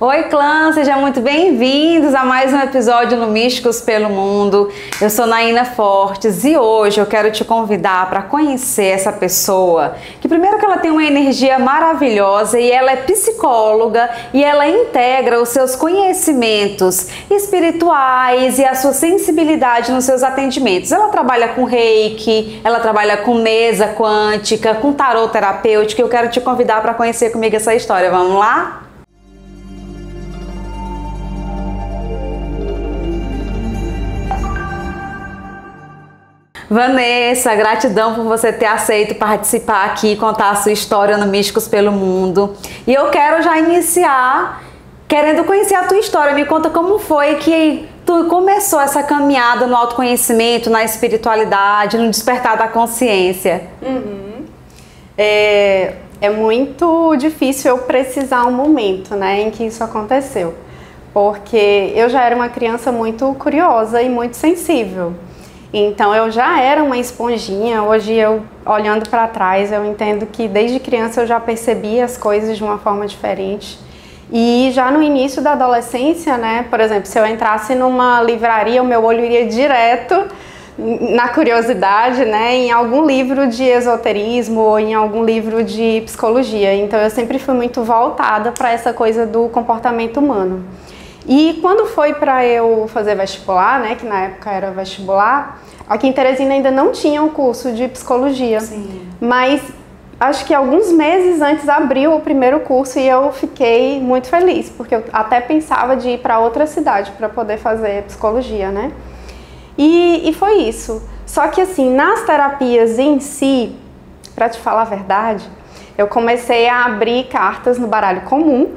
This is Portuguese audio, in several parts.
Oi clã, sejam muito bem-vindos a mais um episódio no Místicos pelo Mundo. Eu sou Naina Fortes e hoje eu quero te convidar para conhecer essa pessoa que primeiro que ela tem uma energia maravilhosa e ela é psicóloga e ela integra os seus conhecimentos espirituais e a sua sensibilidade nos seus atendimentos. Ela trabalha com reiki, ela trabalha com mesa quântica, com tarô terapêutico. Eu quero te convidar para conhecer comigo essa história. Vamos lá? Vanessa, gratidão por você ter aceito participar aqui e contar a sua história no Místicos pelo Mundo. E eu quero já iniciar querendo conhecer a tua história. Me conta como foi que tu começou essa caminhada no autoconhecimento, na espiritualidade, no despertar da consciência. É muito difícil eu precisar um momento, né, em que isso aconteceu. Porque eu já era uma criança muito curiosa e muito sensível. Então eu já era uma esponjinha. Hoje eu, olhando para trás, eu entendo que desde criança eu já percebia as coisas de uma forma diferente. E já no início da adolescência, né, por exemplo, se eu entrasse numa livraria, o meu olho iria direto na curiosidade, né, em algum livro de esoterismo ou em algum livro de psicologia. Então eu sempre fui muito voltada para essa coisa do comportamento humano. E quando foi para eu fazer vestibular, né, que na época era vestibular, aqui em Teresina ainda não tinha um curso de psicologia. Sim. Mas acho que alguns meses antes abriu o primeiro curso e eu fiquei muito feliz, porque eu até pensava de ir para outra cidade para poder fazer psicologia, né? E foi isso. Só que assim, nas terapias em si, para te falar a verdade, eu comecei a abrir cartas no baralho comum.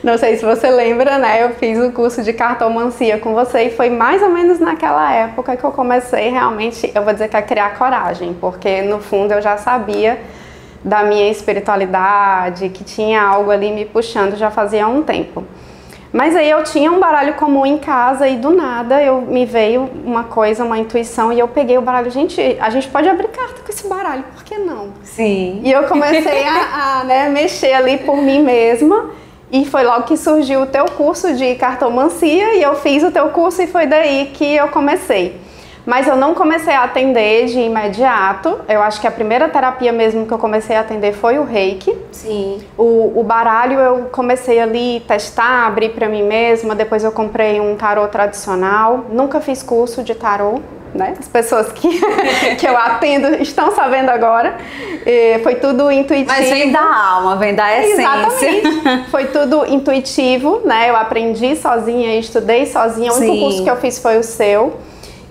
Não sei se você lembra, né? Eu fiz o curso de cartomancia com você e foi mais ou menos naquela época que eu comecei realmente, eu vou dizer que a criar coragem, porque no fundo eu já sabia da minha espiritualidade, que tinha algo ali me puxando já fazia um tempo. Mas aí eu tinha um baralho comum em casa e do nada me veio uma coisa, uma intuição, e eu peguei o baralho. Gente, a gente pode abrir carta com esse baralho, por que não? Sim. E eu comecei a mexer ali por mim mesma, e foi logo que surgiu o teu curso de cartomancia, e eu fiz o teu curso e foi daí que eu comecei. Mas eu não comecei a atender de imediato. Eu acho que a primeira terapia mesmo que eu comecei a atender foi o reiki. Sim. O baralho eu comecei ali testar, abrir para mim mesma. Depois eu comprei um tarô tradicional. Nunca fiz curso de tarô, né? As pessoas que eu atendo estão sabendo agora. Foi tudo intuitivo. Mas vem da alma, vem da essência. Exatamente. Foi tudo intuitivo, né? Eu aprendi sozinha, estudei sozinha. O único curso que eu fiz foi o seu.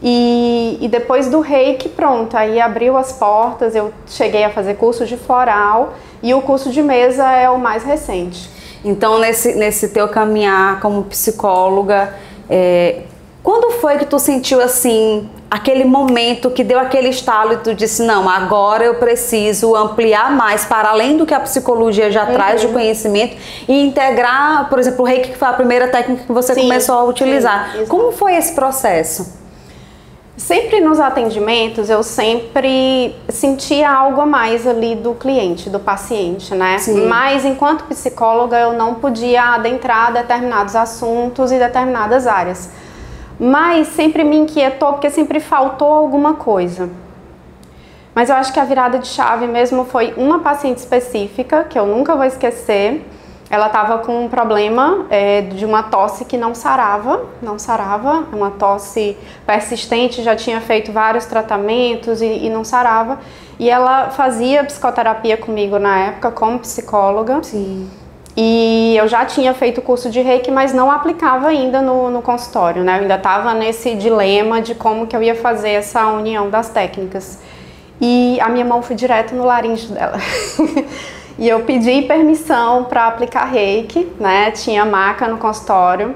E depois do reiki, pronto, aí abriu as portas, eu cheguei a fazer curso de floral e o curso de mesa é o mais recente. Então, nesse teu caminhar como psicóloga, quando foi que tu sentiu assim, aquele momento que deu aquele estalo e tu disse, não, agora eu preciso ampliar mais para além do que a psicologia já traz de conhecimento e integrar, por exemplo, o reiki, que foi a primeira técnica que você começou a utilizar. Como foi esse processo? Sempre nos atendimentos eu sempre sentia algo a mais ali do cliente, do paciente, né? Sim. Mas enquanto psicóloga eu não podia adentrar determinados assuntos e determinadas áreas. Mas sempre me inquietou porque sempre faltou alguma coisa. Mas eu acho que a virada de chave mesmo foi uma paciente específica, que eu nunca vou esquecer. Ela estava com um problema de uma tosse que não sarava, uma tosse persistente, já tinha feito vários tratamentos e não sarava. E ela fazia psicoterapia comigo na época, como psicóloga. Sim. E eu já tinha feito o curso de reiki, mas não aplicava ainda no consultório, né? Eu ainda estava nesse dilema de como que eu ia fazer essa união das técnicas. E a minha mão foi direto no laríngeo dela. E eu pedi permissão para aplicar reiki, né? Tinha maca no consultório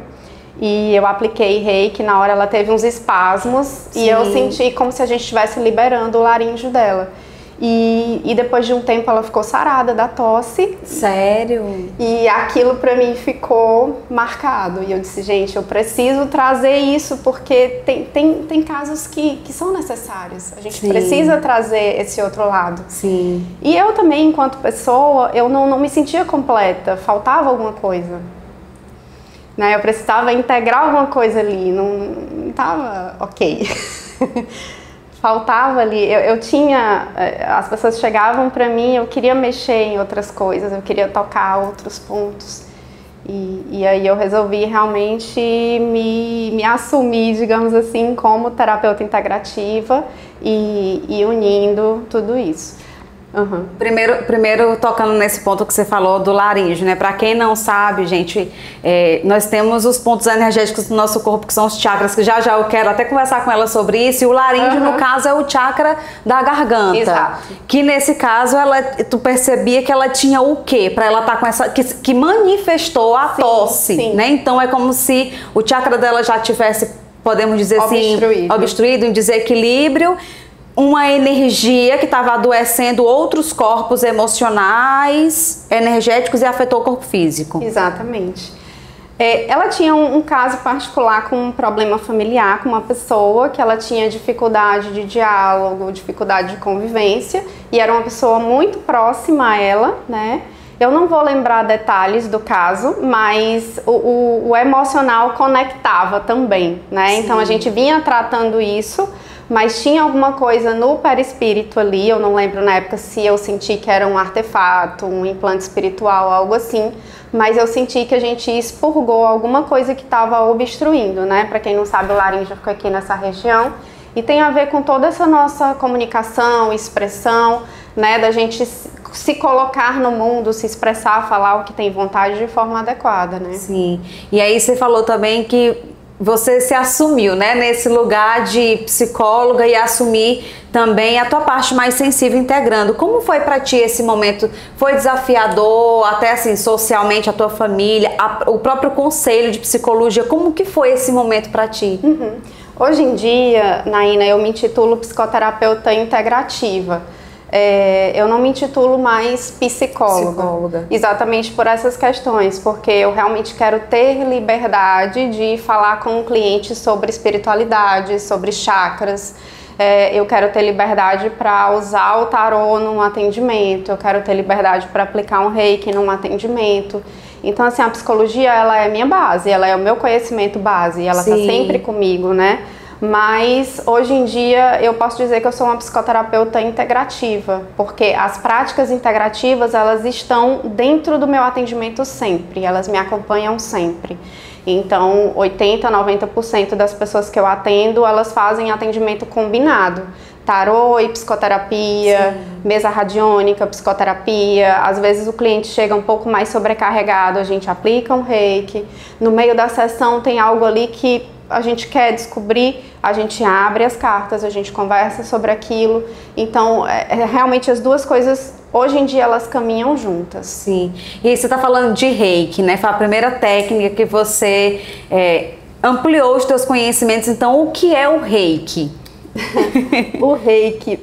e eu apliquei reiki. Na hora ela teve uns espasmos. Sim. E eu senti como se a gente estivesse liberando o laríngeo dela. E depois de um tempo ela ficou sarada da tosse. Sério? E aquilo pra mim ficou marcado. E eu disse, gente, eu preciso trazer isso, porque tem casos que são necessários. A gente precisa trazer esse outro lado. Sim. E eu também, enquanto pessoa, eu não me sentia completa, faltava alguma coisa. Né? Eu precisava integrar alguma coisa ali, não estava ok. Faltava ali, eu tinha, as pessoas chegavam para mim, eu queria mexer em outras coisas, eu queria tocar outros pontos. E aí eu resolvi realmente me assumir, digamos assim, como terapeuta integrativa e unindo tudo isso. Uhum. Primeiro tocando nesse ponto que você falou do laríngeo, né? Para quem não sabe, gente, nós temos os pontos energéticos do nosso corpo, que são os chakras, que já eu quero até conversar com ela sobre isso. E o laríngeo, no caso, é o chakra da garganta. Exato. Que nesse caso, tu percebia que ela tinha o quê? Para ela estar com essa... Que manifestou a tosse, né? Então é como se o chakra dela já tivesse, podemos dizer assim, obstruído, em desequilíbrio. Uma energia que estava adoecendo outros corpos emocionais, energéticos, e afetou o corpo físico. Exatamente. Ela tinha um caso particular com um problema familiar com uma pessoa que ela tinha dificuldade de diálogo, dificuldade de convivência, e era uma pessoa muito próxima a ela, né? Eu não vou lembrar detalhes do caso, mas o emocional conectava também, né? Sim. Então a gente vinha tratando isso, mas tinha alguma coisa no perispírito ali, eu não lembro na época se eu senti que era um artefato, um implante espiritual, algo assim, mas eu senti que a gente expurgou alguma coisa que estava obstruindo, né? Para quem não sabe, o laríngeo fica aqui nessa região e tem a ver com toda essa nossa comunicação, expressão, né? Da gente se colocar no mundo, se expressar, falar o que tem vontade de forma adequada, né? Sim, e aí você falou também que você se assumiu, né, nesse lugar de psicóloga e assumir também a tua parte mais sensível integrando. Como foi para ti esse momento? Foi desafiador, até assim, socialmente, a tua família, o próprio conselho de psicologia, como que foi esse momento para ti? Uhum. Hoje em dia, Naina, eu me intitulo psicoterapeuta integrativa. Eu não me intitulo mais psicóloga, exatamente por essas questões, porque eu realmente quero ter liberdade de falar com o cliente sobre espiritualidade, sobre chakras. Eu quero ter liberdade para usar o tarô num atendimento, eu quero ter liberdade para aplicar um reiki num atendimento. Então, assim, a psicologia, ela é minha base, ela é o meu conhecimento base, ela está sempre comigo, né? Mas hoje em dia eu posso dizer que eu sou uma psicoterapeuta integrativa, porque as práticas integrativas, elas estão dentro do meu atendimento sempre, elas me acompanham sempre. Então 80, 90% das pessoas que eu atendo, elas fazem atendimento combinado. Tarô e psicoterapia, mesa radiônica, psicoterapia. Às vezes o cliente chega um pouco mais sobrecarregado, a gente aplica um reiki. No meio da sessão tem algo ali que a gente quer descobrir, a gente abre as cartas, a gente conversa sobre aquilo. Então, realmente as duas coisas, hoje em dia, elas caminham juntas. Sim. E aí você está falando de reiki, né? Foi a primeira técnica que você ampliou os seus conhecimentos. Então, o que é o reiki? O reiki,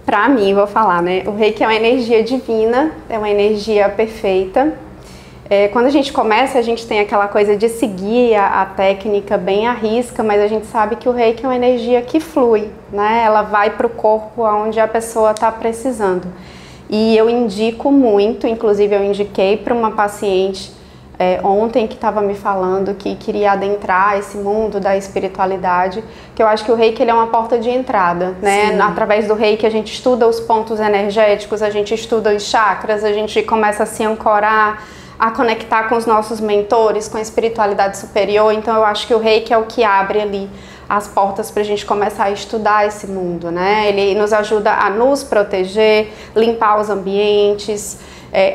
pra mim, vou falar, né? O reiki é uma energia divina, é uma energia perfeita. Quando a gente começa, a gente tem aquela coisa de seguir a técnica bem à risca, mas a gente sabe que o reiki é uma energia que flui, né? Ela vai para o corpo onde a pessoa está precisando. E eu indico muito, inclusive eu indiquei para uma paciente ontem que estava me falando que queria adentrar esse mundo da espiritualidade, que eu acho que o reiki ele é uma porta de entrada, né? Sim. Através do reiki a gente estuda os pontos energéticos, a gente estuda os chakras, a gente começa a se ancorar, a conectar com os nossos mentores, com a espiritualidade superior. Então eu acho que o reiki é o que abre ali as portas para a gente começar a estudar esse mundo, né? Ele nos ajuda a nos proteger, limpar os ambientes,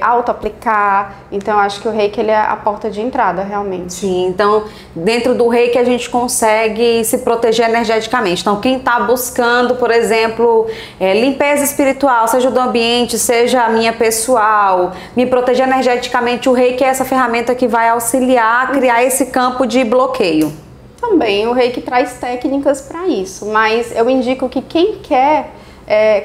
auto-aplicar. Então eu acho que o reiki ele é a porta de entrada realmente. Sim, então dentro do reiki a gente consegue se proteger energeticamente. Então quem está buscando, por exemplo, limpeza espiritual, seja do ambiente, seja a minha pessoal, me proteger energeticamente, o reiki é essa ferramenta que vai auxiliar a criar esse campo de bloqueio. Também o reiki traz técnicas para isso, mas eu indico que quem quer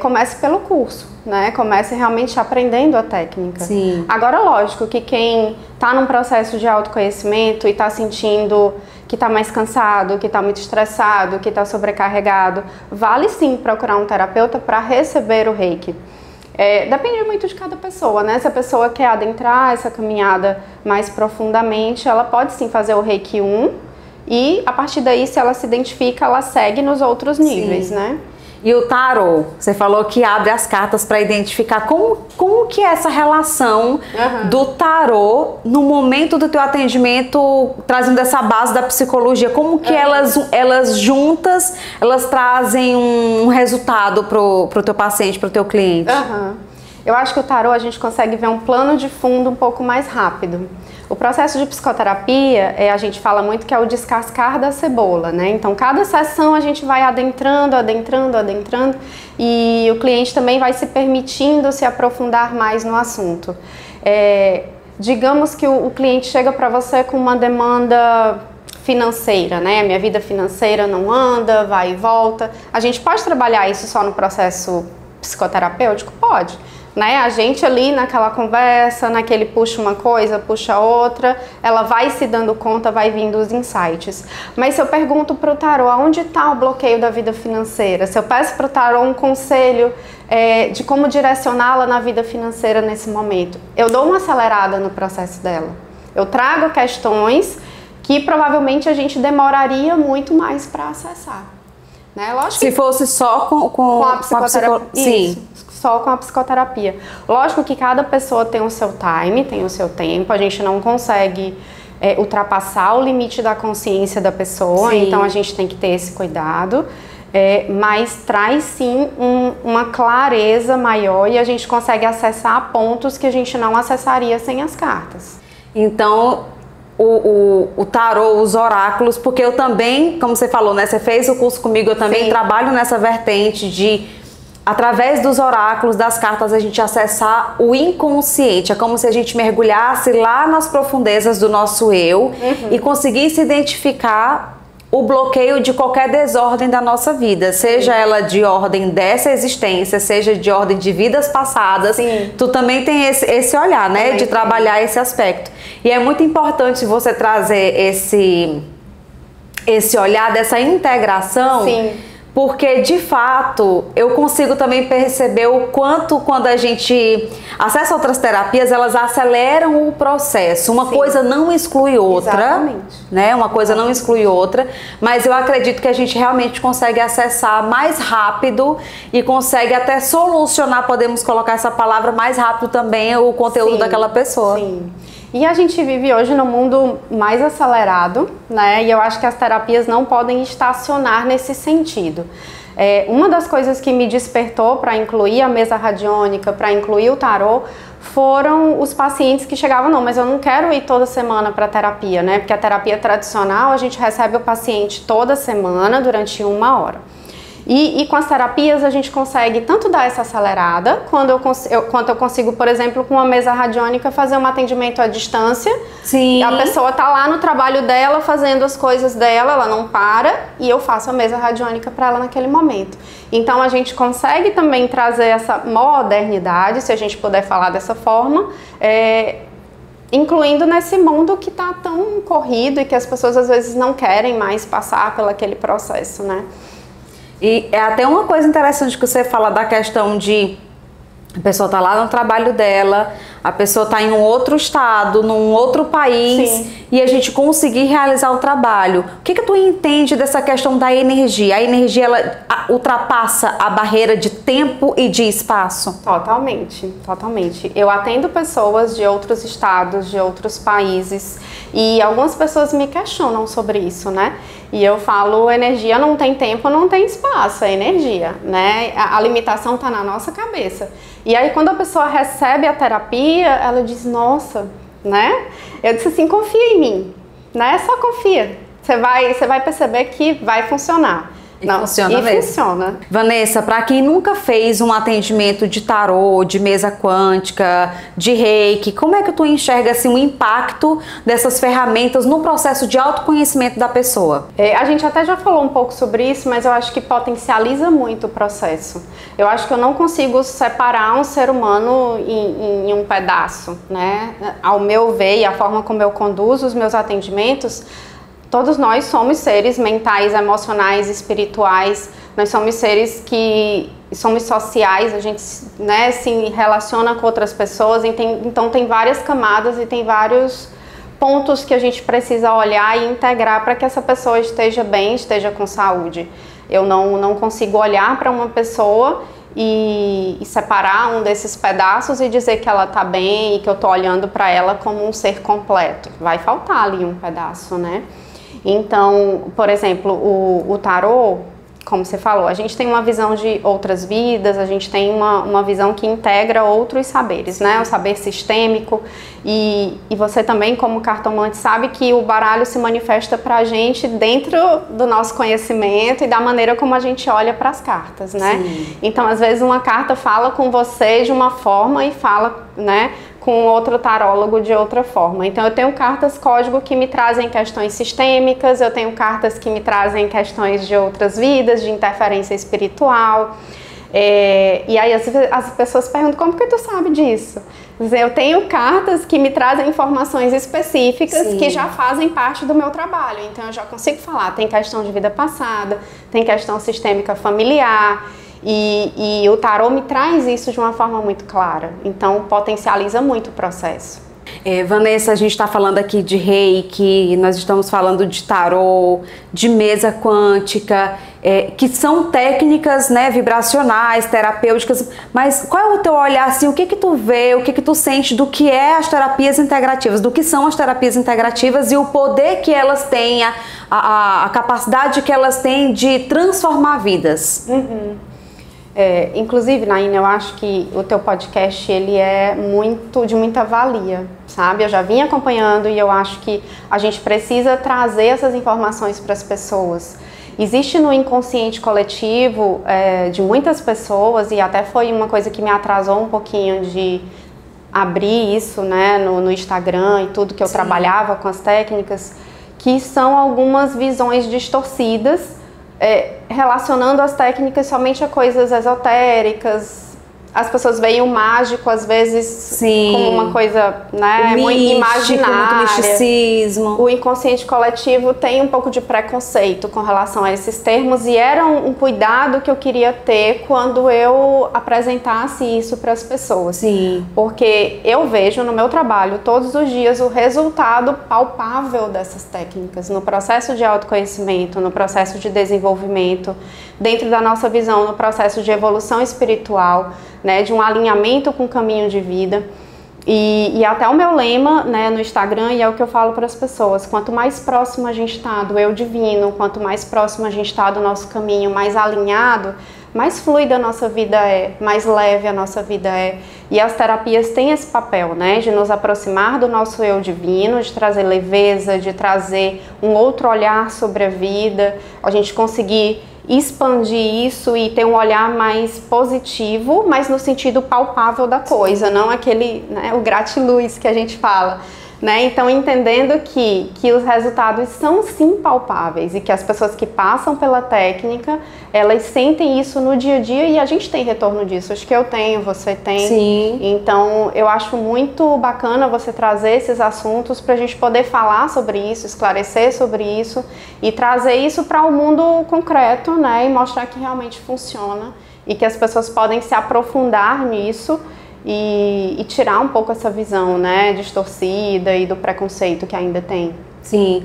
comece pelo curso. né? Comece realmente aprendendo a técnica. Sim. Agora, lógico que quem está num processo de autoconhecimento e está sentindo que está mais cansado, que está muito estressado, que está sobrecarregado, vale sim procurar um terapeuta para receber o Reiki. Depende muito de cada pessoa, né? Se a pessoa quer adentrar essa caminhada mais profundamente, ela pode sim fazer o Reiki 1 e a partir daí, se ela se identifica, ela segue nos outros níveis, sim, né? E o tarô, você falou que abre as cartas para identificar como que é essa relação do tarô no momento do teu atendimento, trazendo essa base da psicologia, como que elas juntas, elas trazem um resultado pro teu paciente, pro teu cliente? Eu acho que o tarô a gente consegue ver um plano de fundo um pouco mais rápido. O processo de psicoterapia, a gente fala muito que é o descascar da cebola, né? Então, cada sessão a gente vai adentrando e o cliente também vai se permitindo se aprofundar mais no assunto. Digamos que o cliente chega para você com uma demanda financeira, né? Minha vida financeira não anda, vai e volta. A gente pode trabalhar isso só no processo psicoterapêutico? Pode. Né? A gente ali naquela conversa, naquele puxa uma coisa, puxa outra, ela vai se dando conta, vai vindo os insights. Mas se eu pergunto para o tarô, aonde está o bloqueio da vida financeira? Se eu peço para o tarô um conselho de como direcioná-la na vida financeira nesse momento, eu dou uma acelerada no processo dela. Eu trago questões que provavelmente a gente demoraria muito mais para acessar. Né? Lógico se fosse só com a psicoterapia. Sim. Só com a psicoterapia. Lógico que cada pessoa tem o seu time, tem o seu tempo, a gente não consegue ultrapassar o limite da consciência da pessoa, sim, então a gente tem que ter esse cuidado, mas traz sim uma clareza maior e a gente consegue acessar pontos que a gente não acessaria sem as cartas. Então, o tarô, os oráculos, porque eu também, como você falou, né, você fez o curso comigo, eu também sim, trabalho nessa vertente de através dos oráculos, das cartas, a gente acessar o inconsciente. É como se a gente mergulhasse lá nas profundezas do nosso eu e conseguisse identificar o bloqueio de qualquer desordem da nossa vida. Seja ela de ordem dessa existência, seja de ordem de vidas passadas. Sim. Tu também tem esse olhar, né? De trabalhar esse aspecto. E é muito importante você trazer esse olhar dessa integração. Sim. Porque, de fato, eu consigo também perceber o quanto, quando a gente acessa outras terapias, elas aceleram o processo. Uma sim, coisa não exclui outra. Exatamente. Né? Uma coisa não exclui outra. Mas eu acredito que a gente realmente consegue acessar mais rápido e consegue até solucionar, podemos colocar essa palavra, mais rápido também o conteúdo sim, daquela pessoa. Sim. E a gente vive hoje num mundo mais acelerado, né? E eu acho que as terapias não podem estacionar nesse sentido. Uma das coisas que me despertou para incluir a mesa radiônica, para incluir o tarô, foram os pacientes que chegavam, não, mas eu não quero ir toda semana para terapia, né? Porque a terapia tradicional, a gente recebe o paciente toda semana durante 1 hora. E com as terapias a gente consegue tanto dar essa acelerada, quanto eu consigo, por exemplo, com uma mesa radiônica fazer um atendimento à distância. Sim. A pessoa tá lá no trabalho dela, fazendo as coisas dela, ela não para, e eu faço a mesa radiônica para ela naquele momento. Então a gente consegue também trazer essa modernidade, se a gente puder falar dessa forma, incluindo nesse mundo que tá tão corrido e que as pessoas às vezes não querem mais passar pelo aquele processo, né? E é até uma coisa interessante que você fala da questão de a pessoa tá lá no trabalho dela, a pessoa tá em um outro estado, num outro país, sim, e a gente conseguir realizar o trabalho. O que tu entende dessa questão da energia? A energia, ela ultrapassa a barreira de tempo e de espaço? Totalmente, totalmente. Eu atendo pessoas de outros estados, de outros países, e algumas pessoas me questionam sobre isso, né? E eu falo, energia não tem tempo, não tem espaço, é energia, né? A limitação tá na nossa cabeça. E aí quando a pessoa recebe a terapia, ela diz, nossa, né? Eu disse assim, confia em mim, né? Só confia. Você vai perceber que vai funcionar. Não, funciona mesmo. Funciona. Vanessa, para quem nunca fez um atendimento de tarô, de mesa quântica, de reiki, como é que tu enxerga assim, o impacto dessas ferramentas no processo de autoconhecimento da pessoa? A gente até já falou um pouco sobre isso, mas eu acho que potencializa muito o processo. Eu acho que eu não consigo separar um ser humano em um pedaço, né? Ao meu ver e a forma como eu conduzo os meus atendimentos, todos nós somos seres mentais, emocionais, espirituais, nós somos seres que somos sociais, a gente, né, se relaciona com outras pessoas, então tem várias camadas e tem vários pontos que a gente precisa olhar e integrar para que essa pessoa esteja bem, esteja com saúde. Eu não consigo olhar para uma pessoa e separar um desses pedaços e dizer que ela está bem e que eu estou olhando para ela como um ser completo. Vai faltar ali um pedaço, né? Então, por exemplo, o tarô, como você falou, a gente tem uma visão de outras vidas, a gente tem uma visão que integra outros saberes, né? O saber sistêmico e você também, como cartomante, sabe que o baralho se manifesta pra gente dentro do nosso conhecimento e da maneira como a gente olha para as cartas, né? Sim. Então, às vezes uma carta fala com você de uma forma e fala, né, com outro tarólogo de outra forma. Então eu tenho cartas código que me trazem questões sistêmicas, eu tenho cartas que me trazem questões de outras vidas, de interferência espiritual. E aí as pessoas perguntam, como que tu sabe disso? Eu tenho cartas que me trazem informações específicas. Sim. Que já fazem parte do meu trabalho. Então eu já consigo falar, tem questão de vida passada, tem questão sistêmica familiar. E o tarô me traz isso de uma forma muito clara, então potencializa muito o processo. Vanessa, a gente está falando aqui de reiki, nós estamos falando de tarô, de mesa quântica, que são técnicas, né, vibracionais, terapêuticas, mas qual é o teu olhar, assim, o que tu vê, o que tu sente do que é as terapias integrativas, do que são as terapias integrativas e o poder que elas têm, a capacidade que elas têm de transformar vidas? Uhum. Inclusive, Naina, eu acho que o teu podcast, ele é de muita valia, sabe? Eu já vim acompanhando e eu acho que a gente precisa trazer essas informações para as pessoas. Existe no inconsciente coletivo de muitas pessoas, e até foi uma coisa que me atrasou um pouquinho de abrir isso, né, no Instagram e tudo, que eu Sim. trabalhava com as técnicas, que são algumas visões distorcidas, relacionando as técnicas somente a coisas esotéricas. As pessoas veem o mágico, às vezes, Sim. como uma coisa, né, muito imaginária. Muito misticismo. O inconsciente coletivo tem um pouco de preconceito com relação a esses termos, e era um cuidado que eu queria ter quando eu apresentasse isso para as pessoas. Sim. Porque eu vejo no meu trabalho todos os dias o resultado palpável dessas técnicas, no processo de autoconhecimento, no processo de desenvolvimento, dentro da nossa visão, no processo de evolução espiritual, né, de um alinhamento com o caminho de vida. E até o meu lema, né, no Instagram, e é o que eu falo para as pessoas, quanto mais próximo a gente está do eu divino, quanto mais próximo a gente está do nosso caminho, mais alinhado, mais fluida a nossa vida é, mais leve a nossa vida é. E as terapias têm esse papel, né, de nos aproximar do nosso eu divino, de trazer leveza, de trazer um outro olhar sobre a vida, a gente conseguir expandir isso e ter um olhar mais positivo, mas no sentido palpável da coisa, não aquele, né, o gratiluz que a gente fala, né? Então, entendendo que os resultados são sim palpáveis e que as pessoas que passam pela técnica, elas sentem isso no dia a dia e a gente tem retorno disso. Acho que eu tenho, você tem. Sim. Então, eu acho muito bacana você trazer esses assuntos para a gente poder falar sobre isso, esclarecer sobre isso e trazer isso para o mundo concreto, né? E mostrar que realmente funciona e que as pessoas podem se aprofundar nisso e tirar um pouco essa visão, né, distorcida e do preconceito que ainda tem. Sim,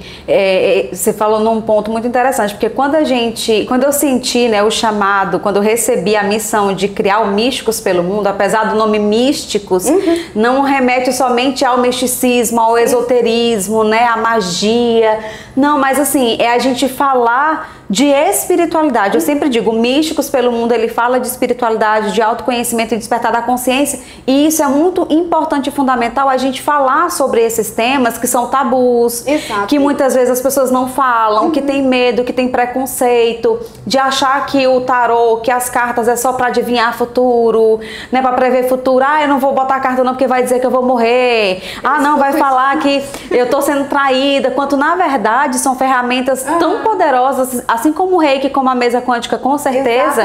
você falou num ponto muito interessante, porque quando eu senti, né, o chamado, quando eu recebi a missão de criar o Místicos pelo Mundo, apesar do nome Místicos, não remete somente ao misticismo, ao esoterismo, né, à magia, não, mas assim, é a gente falar de espiritualidade. Eu sempre digo, Místicos pelo Mundo, ele fala de espiritualidade, de autoconhecimento e despertar da consciência, e isso é muito importante e fundamental, a gente falar sobre esses temas que são tabus, Exato. que muitas vezes as pessoas não falam, que tem medo, que tem preconceito, de achar que o tarô, que as cartas é só para adivinhar futuro, né, para prever futuro. Eu não vou botar a carta não porque vai dizer que eu vou morrer. Não, vai falar que eu tô sendo traída, quanto na verdade são ferramentas tão poderosas, assim como o Reiki, como a mesa quântica, com certeza.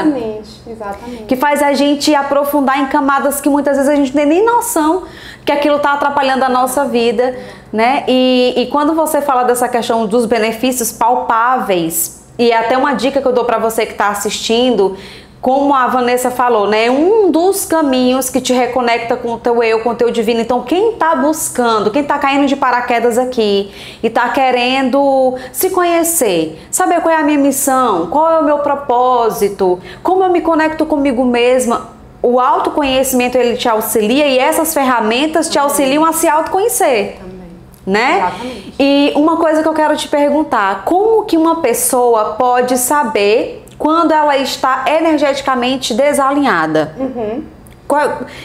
Exatamente. Que faz a gente aprofundar em camadas que muitas vezes a gente não tem nem noção que aquilo está atrapalhando a nossa vida, né? E quando você fala dessa questão dos benefícios palpáveis, e é até uma dica que eu dou para você que está assistindo, como a Vanessa falou, né? Um dos caminhos que te reconecta com o teu eu, com o teu divino. Então, quem tá buscando, quem tá caindo de paraquedas aqui e tá querendo se conhecer, saber qual é a minha missão, qual é o meu propósito, como eu me conecto comigo mesma, o autoconhecimento, ele te auxilia, e essas ferramentas te auxiliam a se autoconhecer. Né? Exatamente. E uma coisa que eu quero te perguntar, como que uma pessoa pode saber quando ela está energeticamente desalinhada?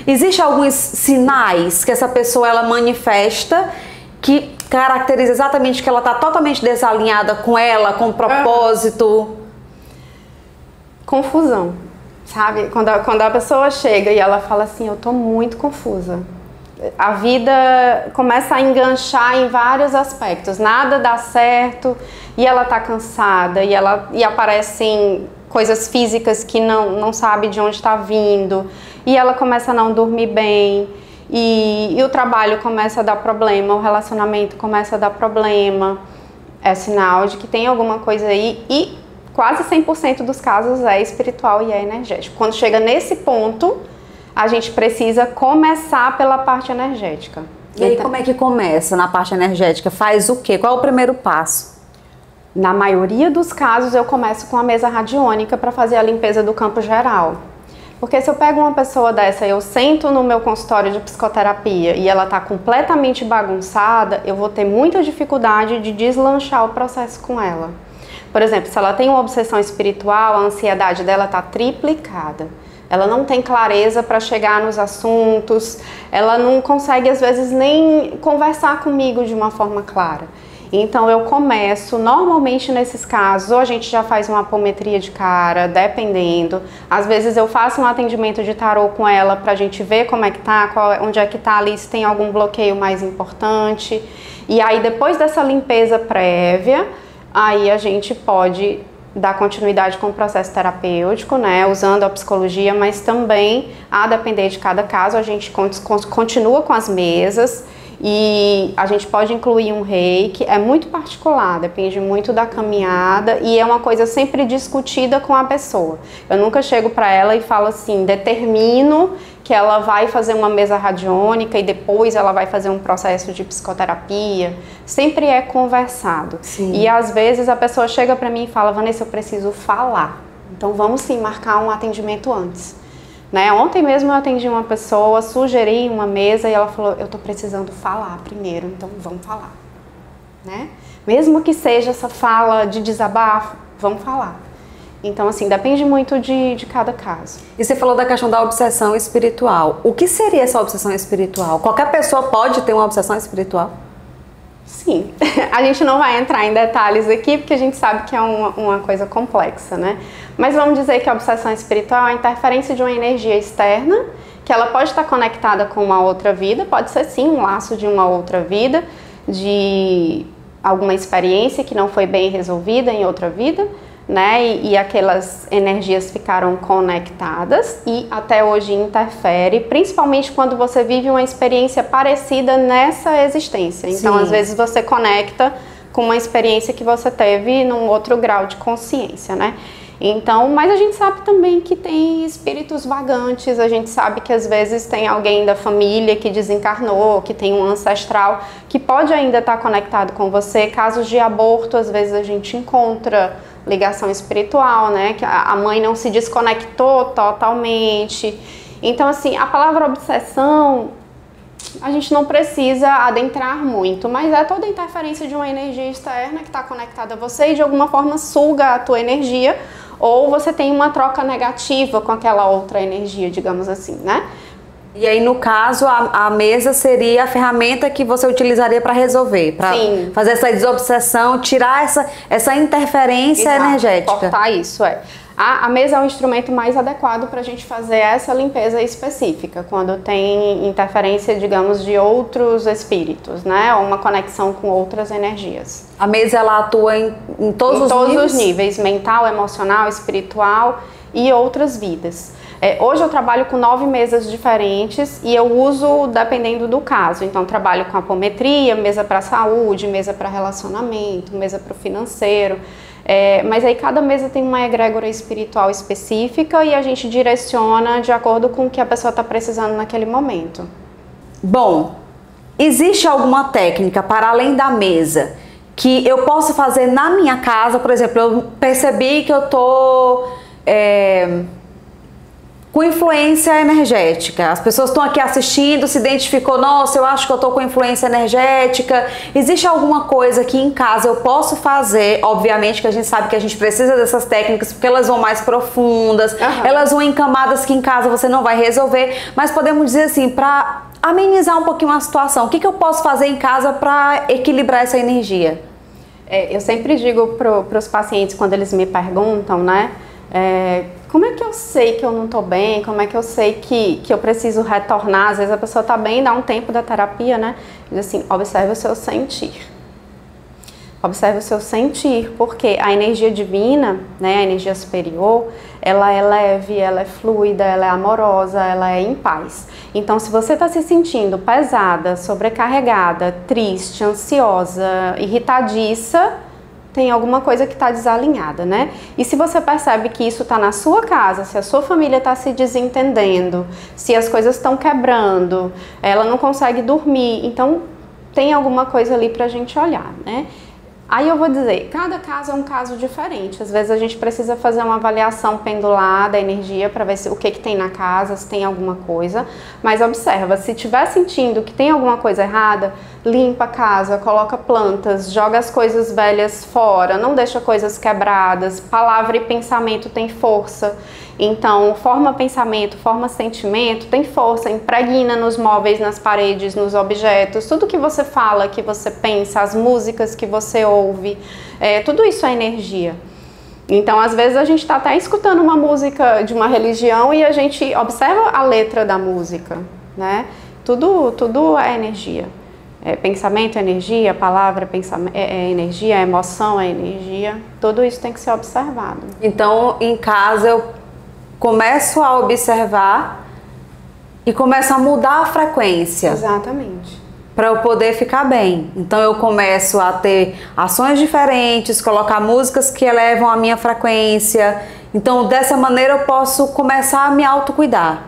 Existem alguns sinais que essa pessoa ela manifesta que caracteriza exatamente que ela está totalmente desalinhada com ela, com o propósito? Confusão, sabe? Quando a pessoa chega e ela fala assim, eu tô muito confusa. A vida começa a enganchar em vários aspectos, nada dá certo e ela tá cansada e aparecem coisas físicas que não sabe de onde está vindo, e ela começa a não dormir bem, e o trabalho começa a dar problema, o relacionamento começa a dar problema. É sinal de que tem alguma coisa aí, e quase 100% dos casos é espiritual e é energético. Quando chega nesse ponto, a gente precisa começar pela parte energética. E aí, como é que começa na parte energética? Faz o quê? Qual é o primeiro passo? Na maioria dos casos, eu começo com a mesa radiônica para fazer a limpeza do campo geral. Porque se eu pego uma pessoa dessa, eu sento no meu consultório de psicoterapia e ela está completamente bagunçada, eu vou ter muita dificuldade de deslanchar o processo com ela. Por exemplo, se ela tem uma obsessão espiritual, a ansiedade dela está triplicada. Ela não tem clareza para chegar nos assuntos, ela não consegue às vezes nem conversar comigo de uma forma clara. Então eu começo, normalmente nesses casos, ou a gente já faz uma apometria de cara, dependendo. Às vezes eu faço um atendimento de tarô com ela pra gente ver como é que tá, onde é que tá ali, se tem algum bloqueio mais importante. E aí depois dessa limpeza prévia, aí a gente pode dar continuidade com o processo terapêutico, né, usando a psicologia, mas também, a depender de cada caso, a gente continua com as mesas. E a gente pode incluir um reiki, é muito particular, depende muito da caminhada e é uma coisa sempre discutida com a pessoa. Eu nunca chego para ela e falo assim, determino que ela vai fazer uma mesa radiônica e depois ela vai fazer um processo de psicoterapia. Sempre é conversado. Sim. E às vezes a pessoa chega para mim e fala, Vanessa, eu preciso falar. Então vamos sim marcar um atendimento antes. Né? Ontem mesmo eu atendi uma pessoa, sugeri uma mesa e ela falou, eu tô precisando falar primeiro, então vamos falar. Né? Mesmo que seja essa fala de desabafo, vamos falar. Então assim, depende muito de cada caso. E você falou da questão da obsessão espiritual. O que seria essa obsessão espiritual? Qualquer pessoa pode ter uma obsessão espiritual? Sim, a gente não vai entrar em detalhes aqui porque a gente sabe que é uma coisa complexa, né? Mas vamos dizer que a obsessão espiritual é a interferência de uma energia externa, que ela pode estar conectada com uma outra vida, pode ser sim um laço de uma outra vida, de alguma experiência que não foi bem resolvida em outra vida, né? E aquelas energias ficaram conectadas e até hoje interfere, principalmente quando você vive uma experiência parecida nessa existência. Então, às vezes você conecta com uma experiência que você teve num outro grau de consciência, né? Então, mas a gente sabe também que tem espíritos vagantes, a gente sabe que às vezes tem alguém da família que desencarnou, que tem um ancestral que pode ainda estar conectado com você. Casos de aborto, às vezes a gente encontra ligação espiritual, né? Que a mãe não se desconectou totalmente. Então, assim, a palavra obsessão, a gente não precisa adentrar muito, mas é toda interferência de uma energia externa que está conectada a você e de alguma forma suga a tua energia, ou você tem uma troca negativa com aquela outra energia, digamos assim, né? E aí, no caso, a mesa seria a ferramenta que você utilizaria para resolver, para fazer essa desobsessão, tirar essa interferência energética. Cortar isso, A mesa é o instrumento mais adequado para a gente fazer essa limpeza específica, quando tem interferência, digamos, de outros espíritos, né? Ou uma conexão com outras energias. A mesa, ela atua em todos os níveis? Em todos os níveis, mental, emocional, espiritual e outras vidas. Hoje eu trabalho com 9 mesas diferentes e eu uso dependendo do caso. Então, trabalho com apometria, mesa para saúde, mesa para relacionamento, mesa para o financeiro. Mas aí cada mesa tem uma egrégora espiritual específica e a gente direciona de acordo com o que a pessoa está precisando naquele momento. Bom, existe alguma técnica para além da mesa que eu posso fazer na minha casa? Por exemplo, eu percebi que eu tô com influência energética. As pessoas estão aqui assistindo, se identificou, nossa, eu acho que eu tô com influência energética. Existe alguma coisa que em casa eu posso fazer? Obviamente que a gente sabe que a gente precisa dessas técnicas porque elas vão mais profundas, elas vão em camadas que em casa você não vai resolver, mas podemos dizer assim, para amenizar um pouquinho a situação, o que eu posso fazer em casa para equilibrar essa energia? Eu sempre digo para os pacientes, quando eles me perguntam, né, como é que eu sei que eu não tô bem? Como é que eu sei que eu preciso retornar? Às vezes a pessoa tá bem, dá um tempo da terapia, né? Diz assim, observe o seu sentir. Observe o seu sentir, porque a energia divina, né, a energia superior, ela é leve, ela é fluida, ela é amorosa, ela é em paz. Então, se você está se sentindo pesada, sobrecarregada, triste, ansiosa, irritadiça, tem alguma coisa que está desalinhada, né? E se você percebe que isso está na sua casa, se a sua família está se desentendendo, se as coisas estão quebrando, ela não consegue dormir, então tem alguma coisa ali para a gente olhar, né? Aí eu vou dizer, cada caso é um caso diferente. Às vezes a gente precisa fazer uma avaliação pendular da energia para ver o que tem na casa, se tem alguma coisa. Mas observa, se estiver sentindo que tem alguma coisa errada, limpa a casa, coloca plantas, joga as coisas velhas fora, não deixa coisas quebradas. Palavra e pensamento tem força. Então, forma pensamento, forma sentimento, tem força, impregna nos móveis, nas paredes, nos objetos, tudo que você fala, que você pensa, as músicas que você ouve, tudo isso é energia. Então, às vezes a gente está até escutando uma música de uma religião e a gente observa a letra da música, né? Tudo é energia. Pensamento é energia, palavra é energia, emoção é energia, tudo isso tem que ser observado. Então, em casa eu começo a observar e começo a mudar a frequência. Exatamente. Para eu poder ficar bem. Então eu começo a ter ações diferentes, colocar músicas que elevam a minha frequência. Então dessa maneira eu posso começar a me autocuidar.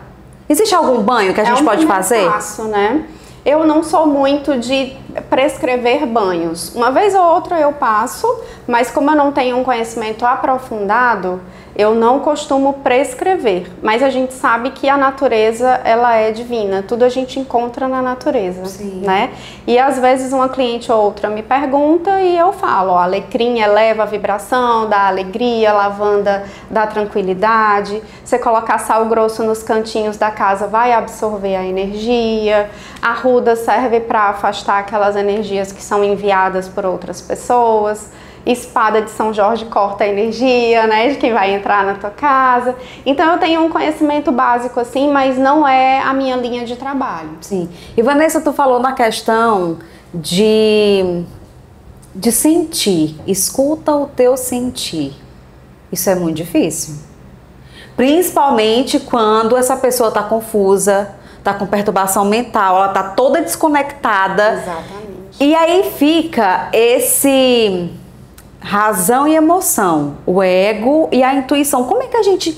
Existe algum banho que a gente pode fazer? Passo, né? Eu não sou muito de prescrever banhos. Uma vez ou outra eu passo, mas como eu não tenho um conhecimento aprofundado, eu não costumo prescrever. Mas a gente sabe que a natureza, ela é divina. Tudo a gente encontra na natureza, né? E às vezes uma cliente ou outra me pergunta e eu falo, ó, alecrim eleva a vibração, dá alegria, lavanda dá tranquilidade. Você colocar sal grosso nos cantinhos da casa vai absorver a energia. A ruda serve para afastar aquelas energias que são enviadas por outras pessoas. Espada de São Jorge corta a energia, né, de quem vai entrar na tua casa. Então eu tenho um conhecimento básico assim, mas não é a minha linha de trabalho. Sim. E Vanessa, tu falou na questão de sentir. Escuta o teu sentir. Isso é muito difícil. Principalmente quando essa pessoa está confusa, está com perturbação mental, ela está toda desconectada. Exatamente. E aí fica esse razão e emoção, o ego e a intuição. Como é que a gente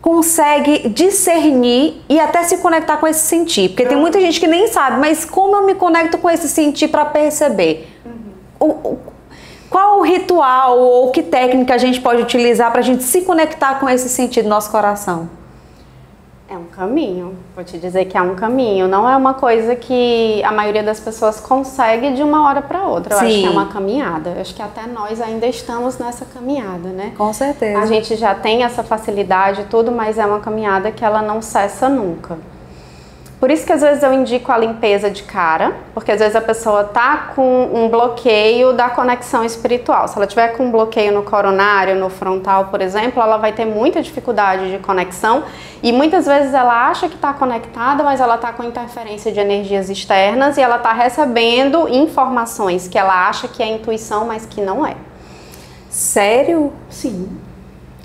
consegue discernir e até se conectar com esse sentir? Porque tem muita gente que nem sabe, mas como eu me conecto com esse sentir para perceber? Qual o ritual ou que técnica a gente pode utilizar para a gente se conectar com esse sentir do nosso coração? É um caminho, vou te dizer que é um caminho. Não é uma coisa que a maioria das pessoas consegue de uma hora para outra. Eu acho que é uma caminhada. Eu acho que até nós ainda estamos nessa caminhada, né? Com certeza. A gente já tem essa facilidade e tudo, mas é uma caminhada que ela não cessa nunca. Por isso que às vezes eu indico a limpeza de cara, porque às vezes a pessoa tá com um bloqueio da conexão espiritual. Se ela tiver com um bloqueio no coronário, no frontal, por exemplo, ela vai ter muita dificuldade de conexão e muitas vezes ela acha que está conectada, mas ela está com interferência de energias externas e ela está recebendo informações que ela acha que é intuição, mas que não é. Sério? Sim.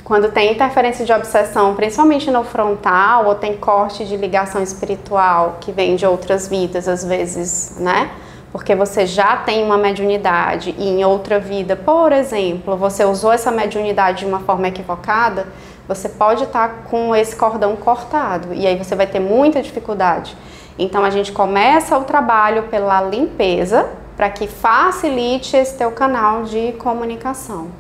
Quando tem interferência de obsessão, principalmente no frontal, ou tem corte de ligação espiritual que vem de outras vidas, às vezes, né? Porque você já tem uma mediunidade e em outra vida, por exemplo, você usou essa mediunidade de uma forma equivocada, você pode estar com esse cordão cortado e aí você vai ter muita dificuldade. Então a gente começa o trabalho pela limpeza para que facilite esse teu canal de comunicação.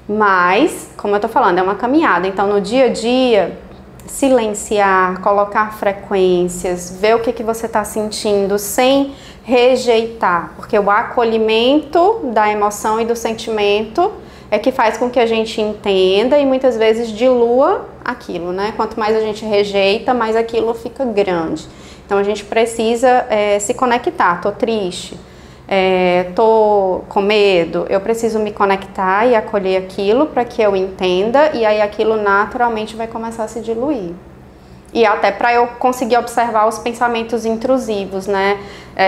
Mas, como eu tô falando, é uma caminhada, então no dia a dia, silenciar, colocar frequências, ver o que você está sentindo sem rejeitar, porque o acolhimento da emoção e do sentimento é que faz com que a gente entenda e muitas vezes dilua aquilo, né? Quanto mais a gente rejeita, mais aquilo fica grande. Então a gente precisa se conectar, tô triste. Tô com medo, eu preciso me conectar e acolher aquilo para que eu entenda e aí aquilo naturalmente vai começar a se diluir. E até para eu conseguir observar os pensamentos intrusivos, né?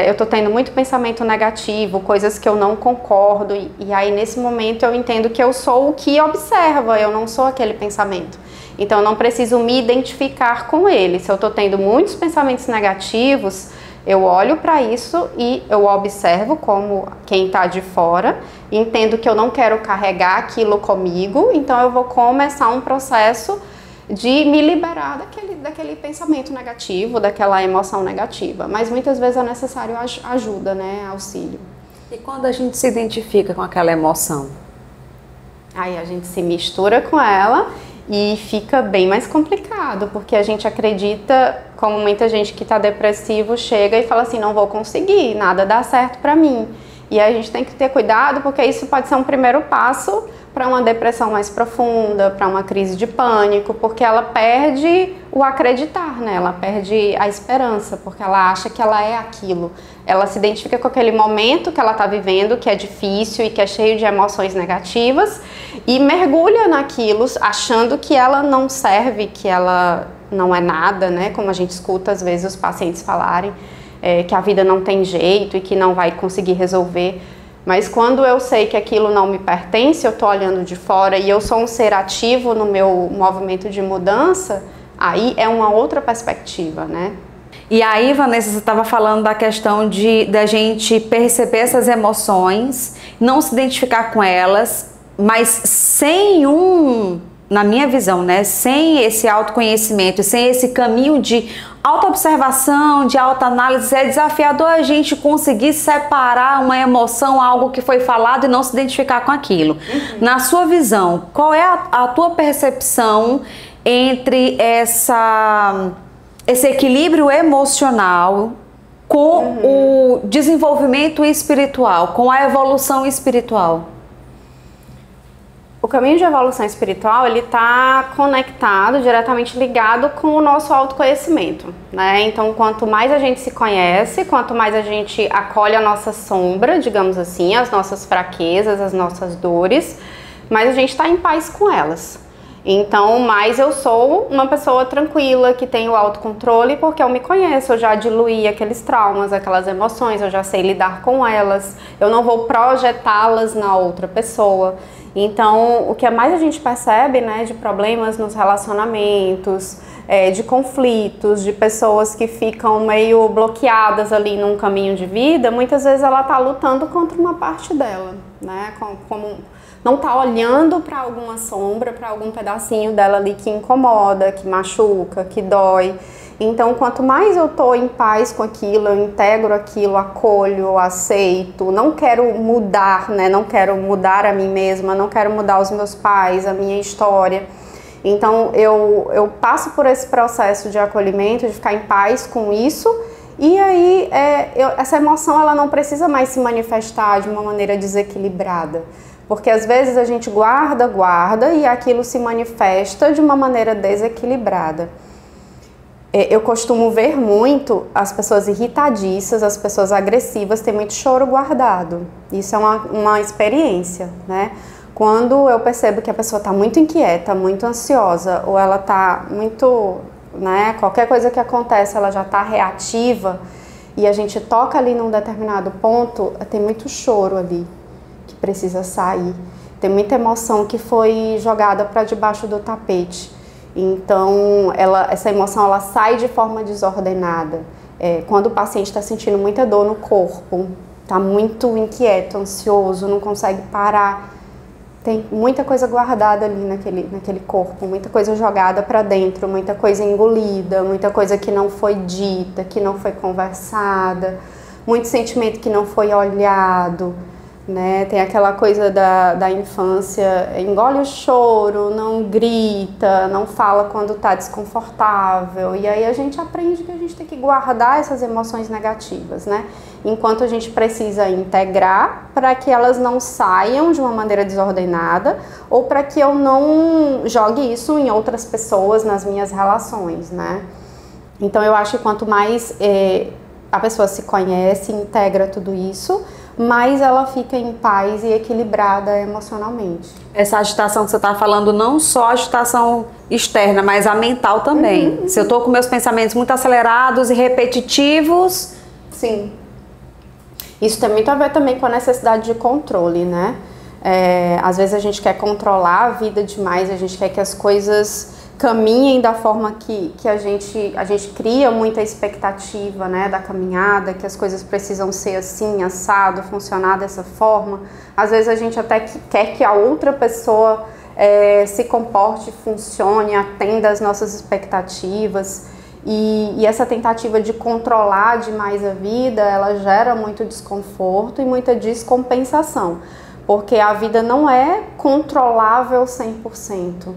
Eu tô tendo muito pensamento negativo, coisas que eu não concordo e aí nesse momento eu entendo que eu sou o que observa, eu não sou aquele pensamento. Então eu não preciso me identificar com ele. Se eu tô tendo muitos pensamentos negativos, eu olho para isso e eu observo como quem está de fora, entendo que eu não quero carregar aquilo comigo, então eu vou começar um processo de me liberar daquele pensamento negativo, daquela emoção negativa. Mas muitas vezes é necessário ajuda, né, auxílio. E quando a gente se identifica com aquela emoção? Aí a gente se mistura com ela e fica bem mais complicado, porque a gente acredita, como muita gente que está depressivo chega e fala assim, não vou conseguir, nada dá certo para mim. E aí a gente tem que ter cuidado, porque isso pode ser um primeiro passo para uma depressão mais profunda, para uma crise de pânico, porque ela perde o acreditar, né? Ela perde a esperança, porque ela acha que ela é aquilo. Ela se identifica com aquele momento que ela está vivendo, que é difícil e que é cheio de emoções negativas, e mergulha naquilo, achando que ela não serve, que ela não é nada, né? Como a gente escuta às vezes os pacientes falarem, que a vida não tem jeito e que não vai conseguir resolver. Mas quando eu sei que aquilo não me pertence, eu estou olhando de fora e eu sou um ser ativo no meu movimento de mudança, aí é uma outra perspectiva, né? E aí, Vanessa, você estava falando da questão da gente perceber essas emoções, não se identificar com elas, mas sem na minha visão, né, sem esse autoconhecimento, sem esse caminho de autoobservação, de autoanálise, é desafiador a gente conseguir separar uma emoção, algo que foi falado e não se identificar com aquilo. Na sua visão, qual é a tua percepção entre esse equilíbrio emocional com o desenvolvimento espiritual, com a evolução espiritual? O caminho de evolução espiritual, ele está conectado, diretamente ligado com o nosso autoconhecimento, né? Então, quanto mais a gente se conhece, quanto mais a gente acolhe a nossa sombra, digamos assim, as nossas fraquezas, as nossas dores, mais a gente está em paz com elas. Então, mais eu sou uma pessoa tranquila, que tem o autocontrole, porque eu me conheço, eu já diluí aqueles traumas, aquelas emoções, eu já sei lidar com elas, eu não vou projetá-las na outra pessoa. Então, o que mais a gente percebe, né, de problemas nos relacionamentos, de conflitos, de pessoas que ficam meio bloqueadas ali num caminho de vida, muitas vezes ela está lutando contra uma parte dela, né, como não está olhando para alguma sombra, para algum pedacinho dela ali que incomoda, que machuca, que dói. Então, quanto mais eu estou em paz com aquilo, eu integro aquilo, acolho, aceito, não quero mudar, né? Não quero mudar a mim mesma, não quero mudar os meus pais, a minha história. Então eu passo por esse processo de acolhimento, de ficar em paz com isso, e aí essa emoção ela não precisa mais se manifestar de uma maneira desequilibrada. Porque às vezes a gente guarda e aquilo se manifesta de uma maneira desequilibrada. Eu costumo ver muito as pessoas irritadiças, as pessoas agressivas, tem muito choro guardado. Isso é uma experiência, né? Quando eu percebo que a pessoa está muito inquieta, muito ansiosa, ou ela está muito, né? Qualquer coisa que acontece, ela já está reativa, e a gente toca ali num determinado ponto, tem muito choro ali que precisa sair. Tem muita emoção que foi jogada para debaixo do tapete. Então, essa emoção ela sai de forma desordenada. Quando o paciente está sentindo muita dor no corpo, está muito inquieto, ansioso, não consegue parar, tem muita coisa guardada ali naquele corpo, muita coisa jogada para dentro, muita coisa engolida, muita coisa que não foi dita, que não foi conversada, muito sentimento que não foi olhado. Né? Tem aquela coisa da infância, engole o choro, não grita, não fala quando está desconfortável, e aí a gente aprende que a gente tem que guardar essas emoções negativas, né? Enquanto a gente precisa integrar para que elas não saiam de uma maneira desordenada ou para que eu não jogue isso em outras pessoas, nas minhas relações, né? Então eu acho que quanto mais a pessoa se conhece, integra tudo isso, mas ela fica em paz e equilibrada emocionalmente. Essa agitação que você está falando, não só a agitação externa, mas a mental também. Se eu estou com meus pensamentos muito acelerados e repetitivos... Sim. Isso tem muito a ver também com a necessidade de controle, né? Às vezes a gente quer controlar a vida demais, a gente quer que as coisas caminhem da forma que a gente cria muita expectativa, né, da caminhada, que as coisas precisam ser assim, assado, funcionar dessa forma. Às vezes a gente até quer que a outra pessoa se comporte, funcione, atenda às nossas expectativas. E essa tentativa de controlar demais a vida, ela gera muito desconforto e muita descompensação, porque a vida não é controlável 100%.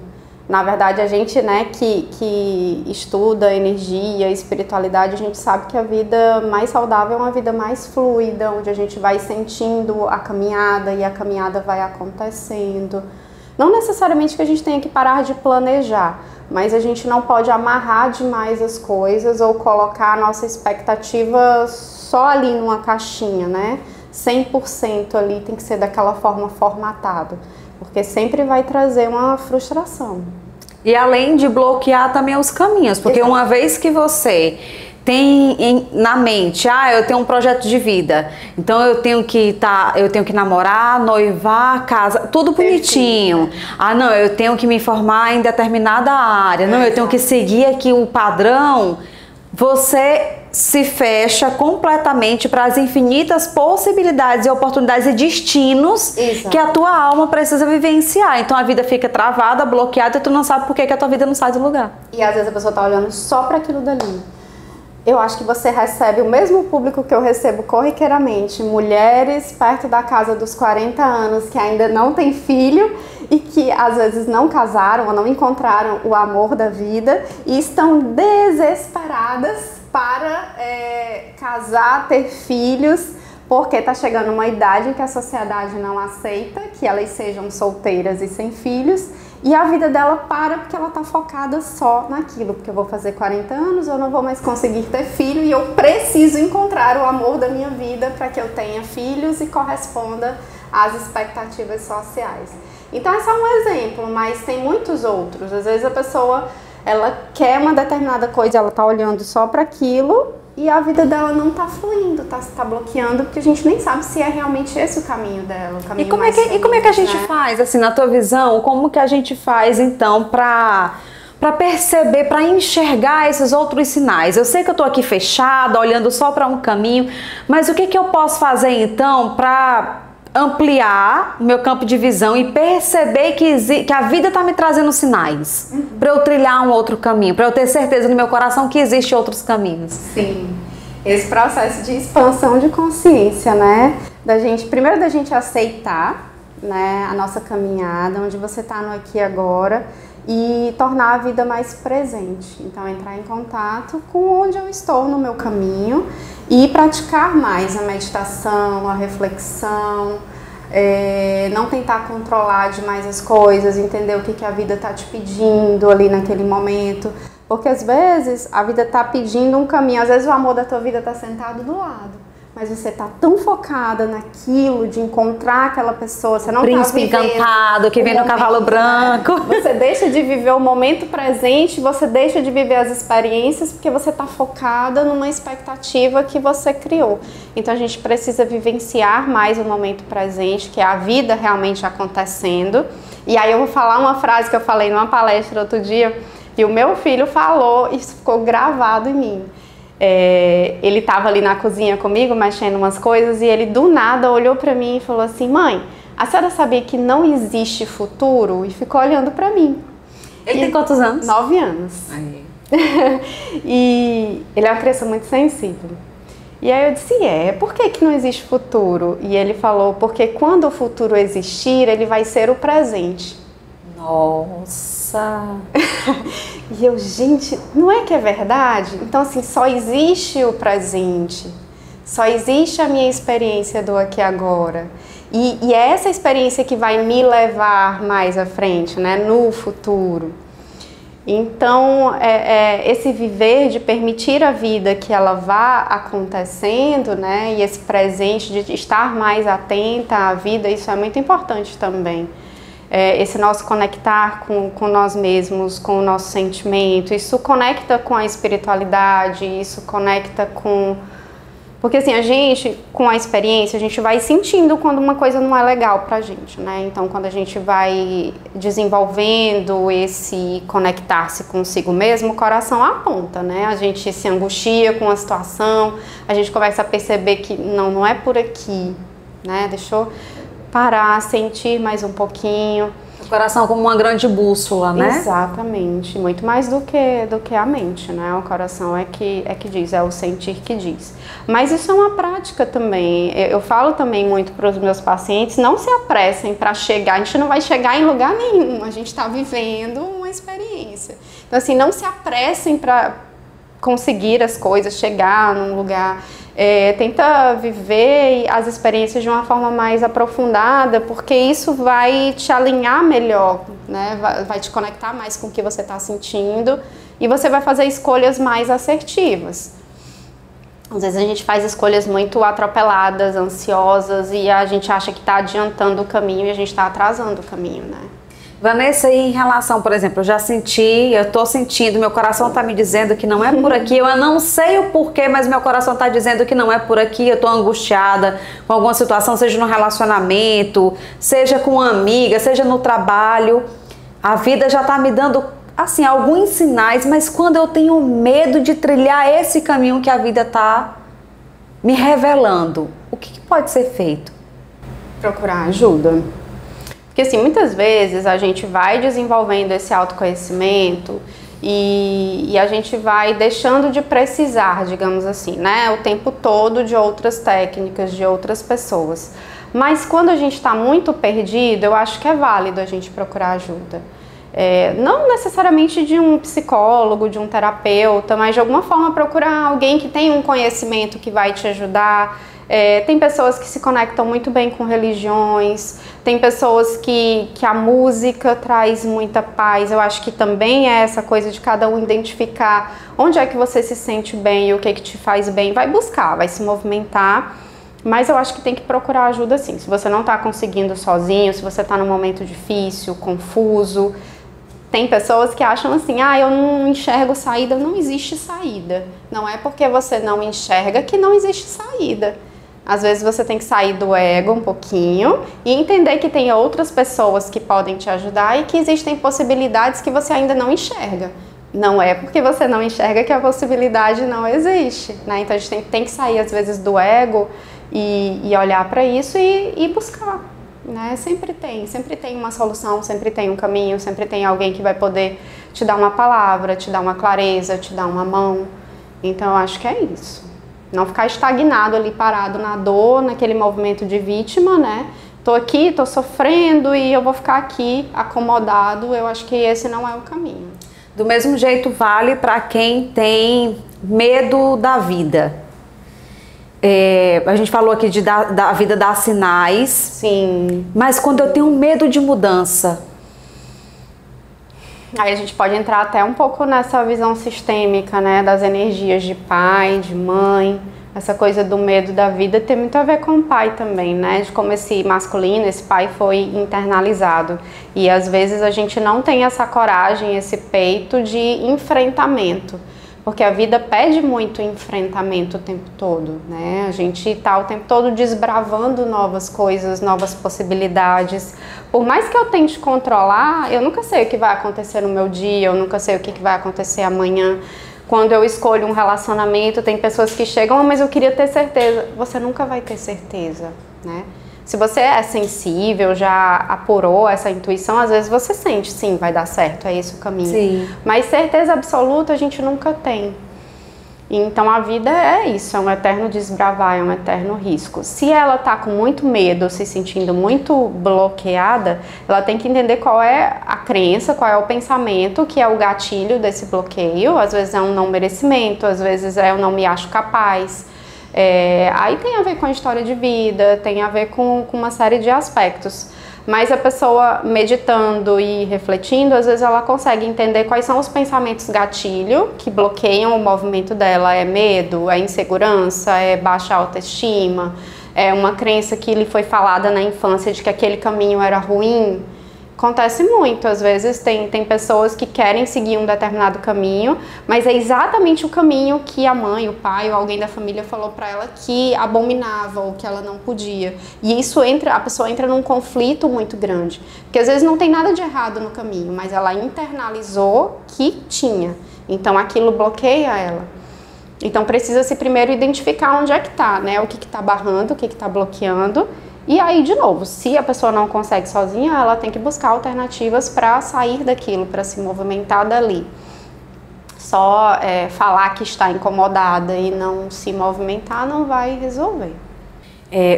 Na verdade, a gente, né, que estuda energia, espiritualidade, a gente sabe que a vida mais saudável é uma vida mais fluida, onde a gente vai sentindo a caminhada e a caminhada vai acontecendo. Não necessariamente que a gente tenha que parar de planejar, mas a gente não pode amarrar demais as coisas ou colocar a nossa expectativa só ali numa caixinha, né? 100% ali tem que ser daquela forma formatado, porque sempre vai trazer uma frustração. E além de bloquear também os caminhos, porque uma vez que você tem na mente, eu tenho um projeto de vida, então eu tenho que namorar, noivar, casar, tudo bonitinho. Não, eu tenho que me formar em determinada área, não, eu tenho que seguir aqui o padrão. Você se fecha completamente para as infinitas possibilidades e oportunidades e destinos que a tua alma precisa vivenciar. Então a vida fica travada, bloqueada e tu não sabe por que a tua vida não sai do lugar. E às vezes a pessoa tá olhando só para aquilo dali. Eu acho que você recebe o mesmo público que eu recebo corriqueiramente, mulheres perto da casa dos 40 anos que ainda não têm filho e que às vezes não casaram ou não encontraram o amor da vida e estão desesperadas para casar, ter filhos, porque está chegando uma idade em que a sociedade não aceita que elas sejam solteiras e sem filhos, e a vida dela para porque ela está focada só naquilo, porque eu vou fazer 40 anos, eu não vou mais conseguir ter filho e eu preciso encontrar o amor da minha vida para que eu tenha filhos e corresponda às expectativas sociais. Então esse é um exemplo, mas tem muitos outros. Às vezes a pessoa ela quer uma determinada coisa, ela está olhando só para aquilo e a vida dela não está fluindo, está bloqueando, porque a gente nem sabe se é realmente esse o caminho dela, o caminho e como é que a gente faz, assim, na tua visão, como que a gente faz, então, para perceber, para enxergar esses outros sinais? Eu sei que eu estou aqui fechada, olhando só para um caminho, mas o que eu posso fazer, então, para ampliar o meu campo de visão e perceber que a vida está me trazendo sinais para eu trilhar um outro caminho, para eu ter certeza no meu coração que existem outros caminhos? Sim, esse processo de expansão de consciência, né? Primeiro da gente aceitar, né, a nossa caminhada, onde você está no aqui e agora, e tornar a vida mais presente. Então, entrar em contato com onde eu estou no meu caminho e praticar mais a meditação, a reflexão, não tentar controlar demais as coisas, entender o que a vida está te pedindo ali naquele momento. Porque às vezes a vida está pedindo um caminho, às vezes o amor da tua vida está sentado do lado. Mas você está tão focada naquilo de encontrar aquela pessoa, você não está vivendo... Príncipe encantado que vem no cavalo branco. Você deixa de viver o momento presente, você deixa de viver as experiências porque você está focada numa expectativa que você criou. Então a gente precisa vivenciar mais o momento presente, que é a vida realmente acontecendo. E aí eu vou falar uma frase que eu falei numa palestra outro dia, que o meu filho falou e isso ficou gravado em mim. Ele estava ali na cozinha comigo, mexendo umas coisas, e ele do nada olhou para mim e falou assim: mãe, a senhora sabia que não existe futuro? E ficou olhando para mim. Ele tem quantos anos? 9 anos. E ele é uma criança muito sensível. E aí eu disse, por que não existe futuro? E ele falou, porque quando o futuro existir, ele vai ser o presente. Nossa! E eu, gente, não é que é verdade? Então, assim, só existe o presente, só existe a minha experiência do aqui e agora. E é essa experiência que vai me levar mais à frente, né, no futuro. Então, esse viver de permitir a vida que ela vá acontecendo, né, e esse presente de estar mais atenta à vida, isso é muito importante também. Esse nosso conectar com nós mesmos, com o nosso sentimento, isso conecta com a espiritualidade, isso conecta com... Porque assim, a gente, com a experiência, a gente vai sentindo quando uma coisa não é legal pra gente, né? Então, quando a gente vai desenvolvendo esse conectar-se consigo mesmo, o coração aponta, né? A gente se angustia com a situação, a gente começa a perceber que não é por aqui, né? Deixa eu parar, sentir mais um pouquinho. O coração como uma grande bússola, né? Exatamente, muito mais do que a mente, né? O coração é que diz, é o sentir que diz. Mas isso é uma prática também. Eu falo também muito para os meus pacientes, não se apressem para chegar, a gente não vai chegar em lugar nenhum, a gente está vivendo uma experiência. Então assim, não se apressem para conseguir as coisas, chegar num lugar... tenta viver as experiências de uma forma mais aprofundada, porque isso vai te alinhar melhor, né? Vai te conectar mais com o que você está sentindo e você vai fazer escolhas mais assertivas. Às vezes a gente faz escolhas muito atropeladas, ansiosas, e a gente acha que está adiantando o caminho e a gente está atrasando o caminho, né? Vanessa, em relação, por exemplo, eu tô sentindo, meu coração tá me dizendo que não é por aqui, eu não sei o porquê, mas meu coração tá dizendo que não é por aqui, eu tô angustiada com alguma situação, seja no relacionamento, seja com uma amiga, seja no trabalho, a vida já tá me dando, assim, alguns sinais, mas quando eu tenho medo de trilhar esse caminho que a vida tá me revelando, o que pode ser feito? Procurar ajuda. Porque assim, muitas vezes a gente vai desenvolvendo esse autoconhecimento e a gente vai deixando de precisar, digamos assim, né, o tempo todo de outras técnicas, de outras pessoas. Mas quando a gente está muito perdido, eu acho que é válido a gente procurar ajuda. Não necessariamente de um psicólogo, de um terapeuta, mas de alguma forma procurar alguém que tem um conhecimento que vai te ajudar. Tem pessoas que se conectam muito bem com religiões, tem pessoas que a música traz muita paz. Eu acho que também é essa coisa de cada um identificar onde é que você se sente bem e o que te faz bem. Vai buscar, vai se movimentar, mas eu acho que tem que procurar ajuda sim. Se você não está conseguindo sozinho, se você está num momento difícil, confuso. Tem pessoas que acham assim, eu não enxergo saída, não existe saída. Não é porque você não enxerga que não existe saída. Às vezes você tem que sair do ego um pouquinho e entender que tem outras pessoas que podem te ajudar e que existem possibilidades que você ainda não enxerga. Não é porque você não enxerga que a possibilidade não existe, né? Então a gente tem que sair às vezes do ego e olhar para isso e buscar, né? Sempre tem uma solução, sempre tem um caminho, sempre tem alguém que vai poder te dar uma palavra, te dar uma clareza, te dar uma mão. Então eu acho que é isso. Não ficar estagnado ali, parado na dor, naquele movimento de vítima, né? tô aqui, tô sofrendo e eu vou ficar aqui acomodado. Eu acho que esse não é o caminho. Do mesmo jeito vale para quem tem medo da vida. A gente falou aqui da vida dar sinais. Sim. Mas quando eu tenho medo de mudança? Aí a gente pode entrar até um pouco nessa visão sistêmica, né? Das energias de pai, de mãe. Essa coisa do medo da vida tem muito a ver com o pai também, né? De como esse masculino, esse pai foi internalizado. E às vezes a gente não tem essa coragem, esse peito de enfrentamento. Porque a vida pede muito enfrentamento o tempo todo, né? A gente tá o tempo todo desbravando novas coisas, novas possibilidades. Por mais que eu tente controlar, eu nunca sei o que vai acontecer no meu dia, eu nunca sei o que vai acontecer amanhã. Quando eu escolho um relacionamento, tem pessoas que chegam, mas eu queria ter certeza. Você nunca vai ter certeza, né? Se você é sensível, já apurou essa intuição, às vezes você sente, sim, vai dar certo, é esse o caminho. Sim. Mas certeza absoluta a gente nunca tem. Então a vida é isso, é um eterno desbravar, é um eterno risco. Se ela tá com muito medo, se sentindo muito bloqueada, ela tem que entender qual é a crença, qual é o pensamento que é o gatilho desse bloqueio. Às vezes é um não merecimento, às vezes é eu não me acho capaz. Aí tem a ver com a história de vida, tem a ver com uma série de aspectos. Mas a pessoa meditando e refletindo, às vezes ela consegue entender quais são os pensamentos gatilho que bloqueiam o movimento dela. É medo, é insegurança, é baixa autoestima, é uma crença que lhe foi falada na infância de que aquele caminho era ruim. Acontece muito, às vezes tem pessoas que querem seguir um determinado caminho, mas é exatamente o caminho que a mãe, o pai ou alguém da família falou para ela que abominava ou que ela não podia. E isso a pessoa entra num conflito muito grande, porque às vezes não tem nada de errado no caminho, mas ela internalizou que tinha, então aquilo bloqueia ela. Então precisa-se primeiro identificar onde é que tá, né? O que tá barrando, o que tá bloqueando. E aí, de novo, se a pessoa não consegue sozinha, ela tem que buscar alternativas para sair daquilo, para se movimentar dali. Só falar que está incomodada e não se movimentar não vai resolver.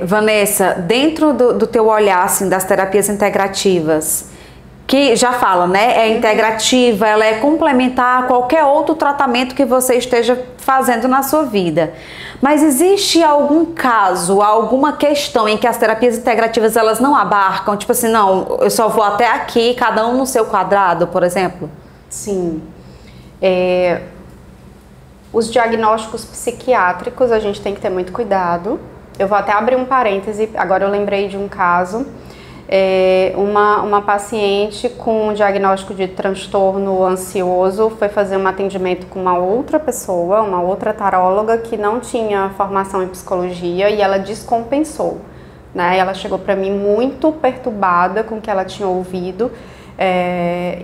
Vanessa, dentro do teu olhar assim, das terapias integrativas, que já fala, né? É integrativa, ela é complementar a qualquer outro tratamento que você esteja fazendo na sua vida. Mas existe algum caso, alguma questão em que as terapias integrativas elas não abarcam? Tipo assim, não, eu só vou até aqui, cada um no seu quadrado, por exemplo? Sim. Os diagnósticos psiquiátricos a gente tem que ter muito cuidado. Eu vou até abrir um parêntese, agora eu lembrei de um caso. Uma paciente com um diagnóstico de transtorno ansioso foi fazer um atendimento com uma outra pessoa, uma outra taróloga que não tinha formação em psicologia e ela descompensou, né? Ela chegou para mim muito perturbada com o que ela tinha ouvido.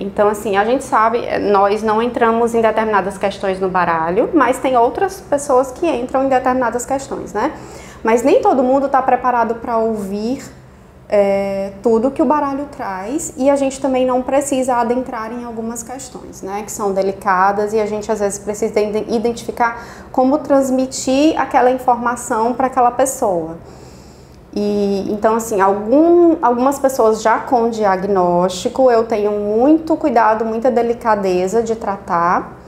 Então assim, a gente sabe, nós não entramos em determinadas questões no baralho, mas tem outras pessoas que entram em determinadas questões, né? Mas nem todo mundo está preparado para ouvir tudo que o baralho traz, e a gente também não precisa adentrar em algumas questões, né, que são delicadas, e a gente às vezes precisa identificar como transmitir aquela informação para aquela pessoa. E então assim, algumas pessoas já com diagnóstico eu tenho muito cuidado, muita delicadeza de tratar,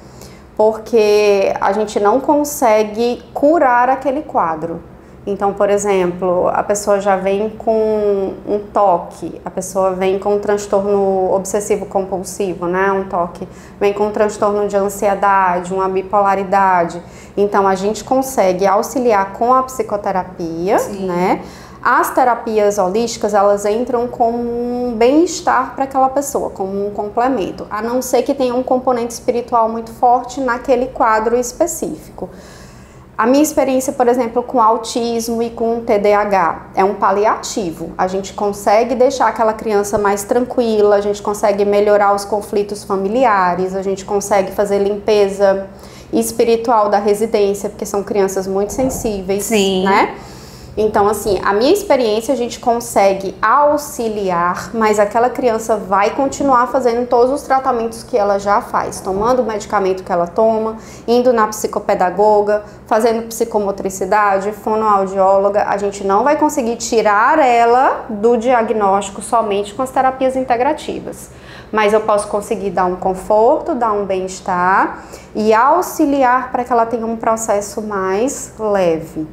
porque a gente não consegue curar aquele quadro. Então, por exemplo, a pessoa já vem com um toque, a pessoa vem com um transtorno obsessivo-compulsivo, né? Um toque, vem com um transtorno de ansiedade, uma bipolaridade. Então, a gente consegue auxiliar com a psicoterapia, sim, né? As terapias holísticas, elas entram como um bem-estar para aquela pessoa, como um complemento, a não ser que tenha um componente espiritual muito forte naquele quadro específico. A minha experiência, por exemplo, com autismo e com TDAH é um paliativo. A gente consegue deixar aquela criança mais tranquila, a gente consegue melhorar os conflitos familiares, a gente consegue fazer limpeza espiritual da residência, porque são crianças muito sensíveis, sim, né? Então, assim, a minha experiência, a gente consegue auxiliar, mas aquela criança vai continuar fazendo todos os tratamentos que ela já faz, tomando o medicamento que ela toma, indo na psicopedagoga, fazendo psicomotricidade, fonoaudióloga. A gente não vai conseguir tirar ela do diagnóstico somente com as terapias integrativas. Mas eu posso conseguir dar um conforto, dar um bem-estar e auxiliar para que ela tenha um processo mais leve.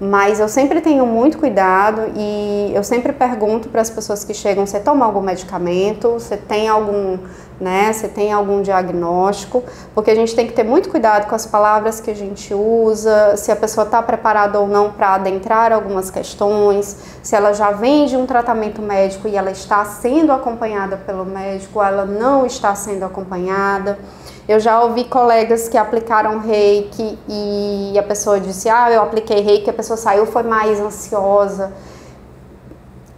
Mas eu sempre tenho muito cuidado e eu sempre pergunto para as pessoas que chegam: você toma algum medicamento? Você tem algum, né? Você tem algum diagnóstico? Porque a gente tem que ter muito cuidado com as palavras que a gente usa, se a pessoa está preparada ou não para adentrar algumas questões, se ela já vem de um tratamento médico e ela está sendo acompanhada pelo médico, ou ela não está sendo acompanhada. Eu já ouvi colegas que aplicaram reiki e a pessoa disse: eu apliquei reiki, a pessoa saiu, foi mais ansiosa.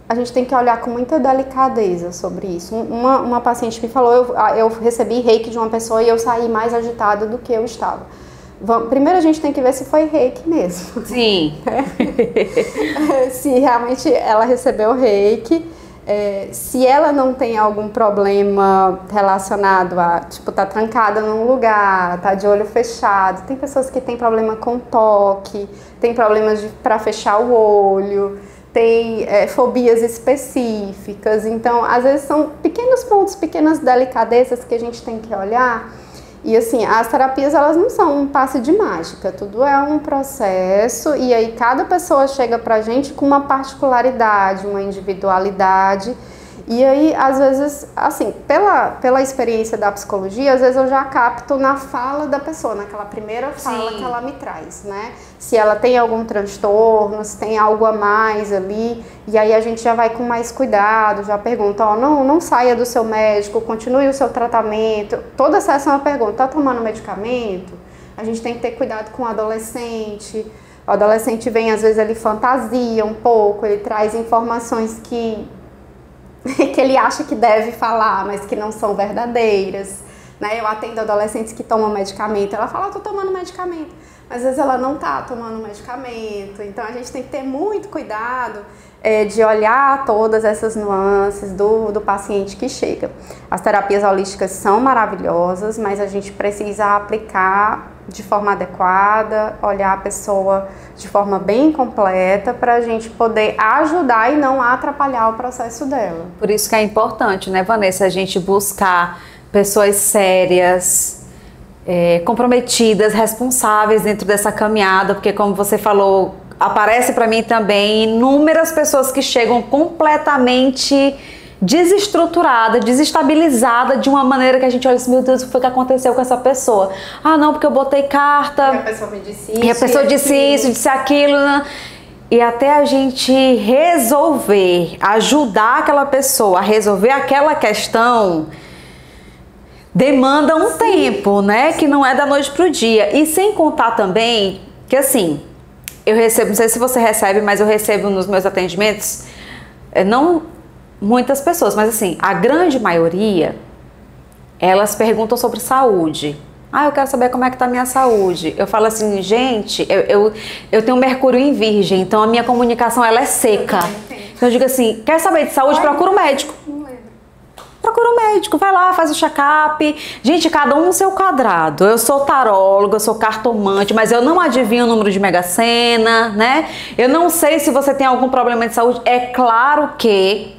A gente tem que olhar com muita delicadeza sobre isso. Uma paciente me falou: eu recebi reiki de uma pessoa e eu saí mais agitada do que eu estava. Primeiro a gente tem que ver se foi reiki mesmo. Sim. Se realmente ela recebeu reiki. Se ela não tem algum problema relacionado a, tipo, tá trancada num lugar, tá de olho fechado. Tem pessoas que têm problema com toque, tem problemas para fechar o olho, tem fobias específicas. Então, às vezes são pequenos pontos, pequenas delicadezas que a gente tem que olhar. E assim, as terapias, elas não são um passe de mágica, tudo é um processo, e aí cada pessoa chega pra gente com uma particularidade, uma individualidade. E aí, às vezes, assim, pela experiência da psicologia, às vezes eu já capto na fala da pessoa, naquela primeira fala que ela me traz, né? Se ela tem algum transtorno, se tem algo a mais ali, e aí a gente já vai com mais cuidado, já pergunta: não saia do seu médico, continue o seu tratamento. Toda sessão eu pergunto: tá tomando medicamento? A gente tem que ter cuidado com o adolescente. O adolescente vem, às vezes, ele fantasia um pouco, ele traz informações que ele acha que deve falar, mas que não são verdadeiras, né? Eu atendo adolescentes que tomam medicamento, ela fala: tô tomando medicamento, mas às vezes ela não tá tomando medicamento. Então a gente tem que ter muito cuidado de olhar todas essas nuances do paciente que chega. As terapias holísticas são maravilhosas, mas a gente precisa aplicar de forma adequada, olhar a pessoa de forma bem completa para a gente poder ajudar e não atrapalhar o processo dela. Por isso que é importante, né, Vanessa, a gente buscar pessoas sérias, comprometidas, responsáveis dentro dessa caminhada, porque, como você falou, aparece para mim também inúmeras pessoas que chegam completamente desestruturada, desestabilizada, de uma maneira que a gente olha assim: meu Deus, o que foi que aconteceu com essa pessoa? Não, porque eu botei carta, e a pessoa me disse isso, e a pessoa disse isso, disse aquilo, né? E até a gente resolver, ajudar aquela pessoa a resolver aquela questão, demanda um tempo, né? Que não é da noite pro dia. E sem contar também que, assim, eu recebo, não sei se você recebe, mas eu recebo nos meus atendimentos, não muitas pessoas, mas assim, a grande maioria, elas perguntam sobre saúde. Eu quero saber como é que tá a minha saúde. Eu falo assim: gente, eu tenho Mercúrio em Virgem, então a minha comunicação, ela é seca. Então eu digo assim: quer saber de saúde? Procura um médico. Procura um médico, vai lá, faz o check-up. Gente, cada um no seu quadrado. Eu sou taróloga, eu sou cartomante, mas eu não adivinho o número de Mega Sena, né? Eu não sei se você tem algum problema de saúde. É claro que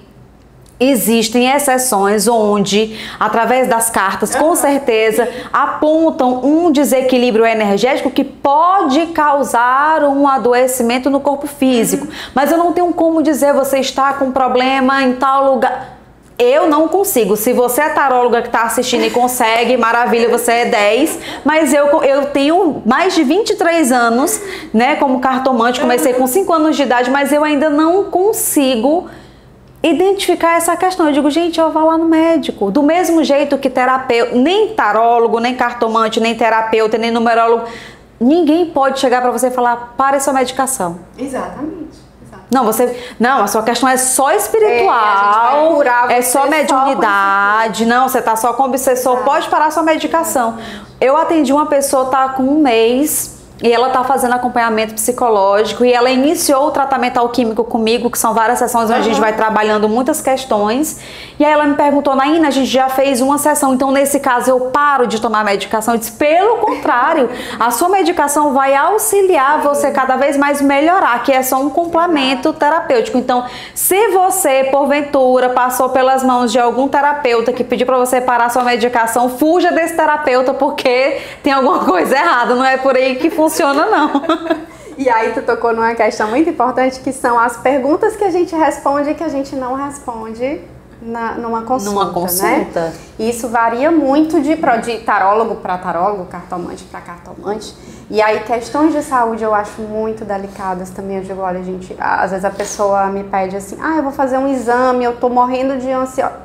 existem exceções onde, através das cartas, com certeza, apontam um desequilíbrio energético que pode causar um adoecimento no corpo físico. Mas eu não tenho como dizer: você está com problema em tal lugar. Eu não consigo. Se você é taróloga que está assistindo e consegue, maravilha, você é 10. Mas eu tenho mais de 23 anos, né, como cartomante. Comecei com 5 anos de idade, mas eu ainda não consigo identificar essa questão. Eu digo: gente, eu vou lá no médico. Do mesmo jeito que terapeuta, nem tarólogo, nem cartomante, nem terapeuta, nem numerólogo, ninguém pode chegar para você e falar: pare sua medicação. Exatamente. Não, a sua questão é só espiritual, é só mediunidade, não, você tá só com obsessor, pode parar sua medicação. Eu atendi uma pessoa, tá com um mês, E ela tá fazendo acompanhamento psicológico e ela iniciou o tratamento alquímico comigo, que são várias sessões onde a gente vai trabalhando muitas questões. E aí ela me perguntou, Naina, a gente já fez uma sessão, então nesse caso eu paro de tomar medicação? Eu disse, pelo contrário, a sua medicação vai auxiliar você cada vez mais melhorar, que é só um complemento terapêutico. Então, se você, porventura, passou pelas mãos de algum terapeuta que pediu para você parar sua medicação, fuja desse terapeuta porque tem alguma coisa errada, não é por aí que funciona não. E aí tu tocou numa questão muito importante, que são as perguntas que a gente responde e que a gente não responde numa consulta, né? E isso varia muito de tarólogo para tarólogo, cartomante para cartomante. E aí questões de saúde eu acho muito delicadas também. Eu digo, olha, gente, às vezes a pessoa me pede assim, eu vou fazer um exame, eu tô morrendo de ansiedade.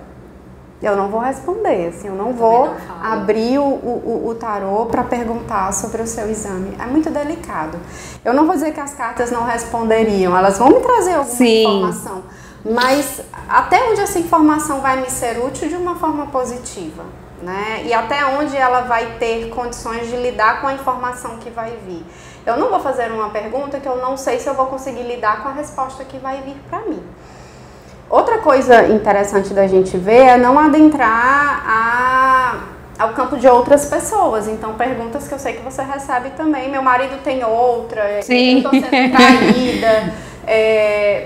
Eu não vou responder, assim, eu não vou abrir o tarô para perguntar sobre o seu exame. É muito delicado. Eu não vou dizer que as cartas não responderiam, elas vão me trazer alguma informação. Mas até onde essa informação vai me ser útil de uma forma positiva, né? E até onde ela vai ter condições de lidar com a informação que vai vir. Eu não vou fazer uma pergunta que eu não sei se eu vou conseguir lidar com a resposta que vai vir para mim. Outra coisa interessante da gente ver é não adentrar ao campo de outras pessoas. Então, perguntas que eu sei que você recebe também. Meu marido tem outra, Sim. Eu tô sendo traída.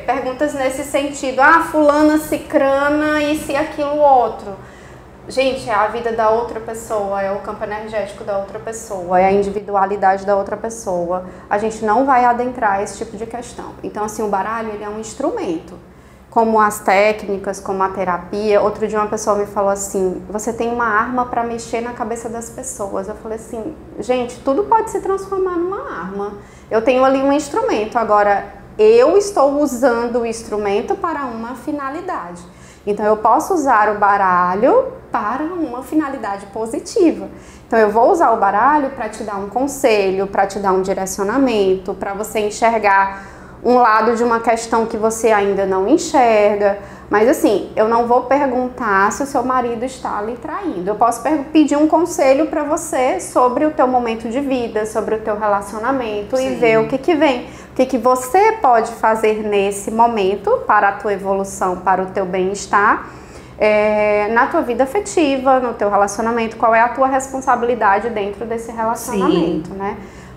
Perguntas nesse sentido. Fulana, cicrana e se aquilo outro. Gente, é a vida da outra pessoa, é o campo energético da outra pessoa, é a individualidade da outra pessoa. A gente não vai adentrar esse tipo de questão. Então, assim, o baralho ele é um instrumento. Como as técnicas, como a terapia. Outro dia uma pessoa me falou assim, você tem uma arma para mexer na cabeça das pessoas. Eu falei assim, gente, tudo pode se transformar numa arma. Eu tenho ali um instrumento, agora eu estou usando o instrumento para uma finalidade. Então eu posso usar o baralho para uma finalidade positiva. Então eu vou usar o baralho para te dar um conselho, para te dar um direcionamento, para você enxergar um lado de uma questão que você ainda não enxerga. Mas assim, eu não vou perguntar se o seu marido está lhe traindo. Eu posso pedir um conselho para você sobre o teu momento de vida, sobre o teu relacionamento. Sim. E ver o que vem. O que você pode fazer nesse momento para a tua evolução, para o teu bem-estar, na tua vida afetiva, no teu relacionamento. Qual é a tua responsabilidade dentro desse relacionamento, Sim. né?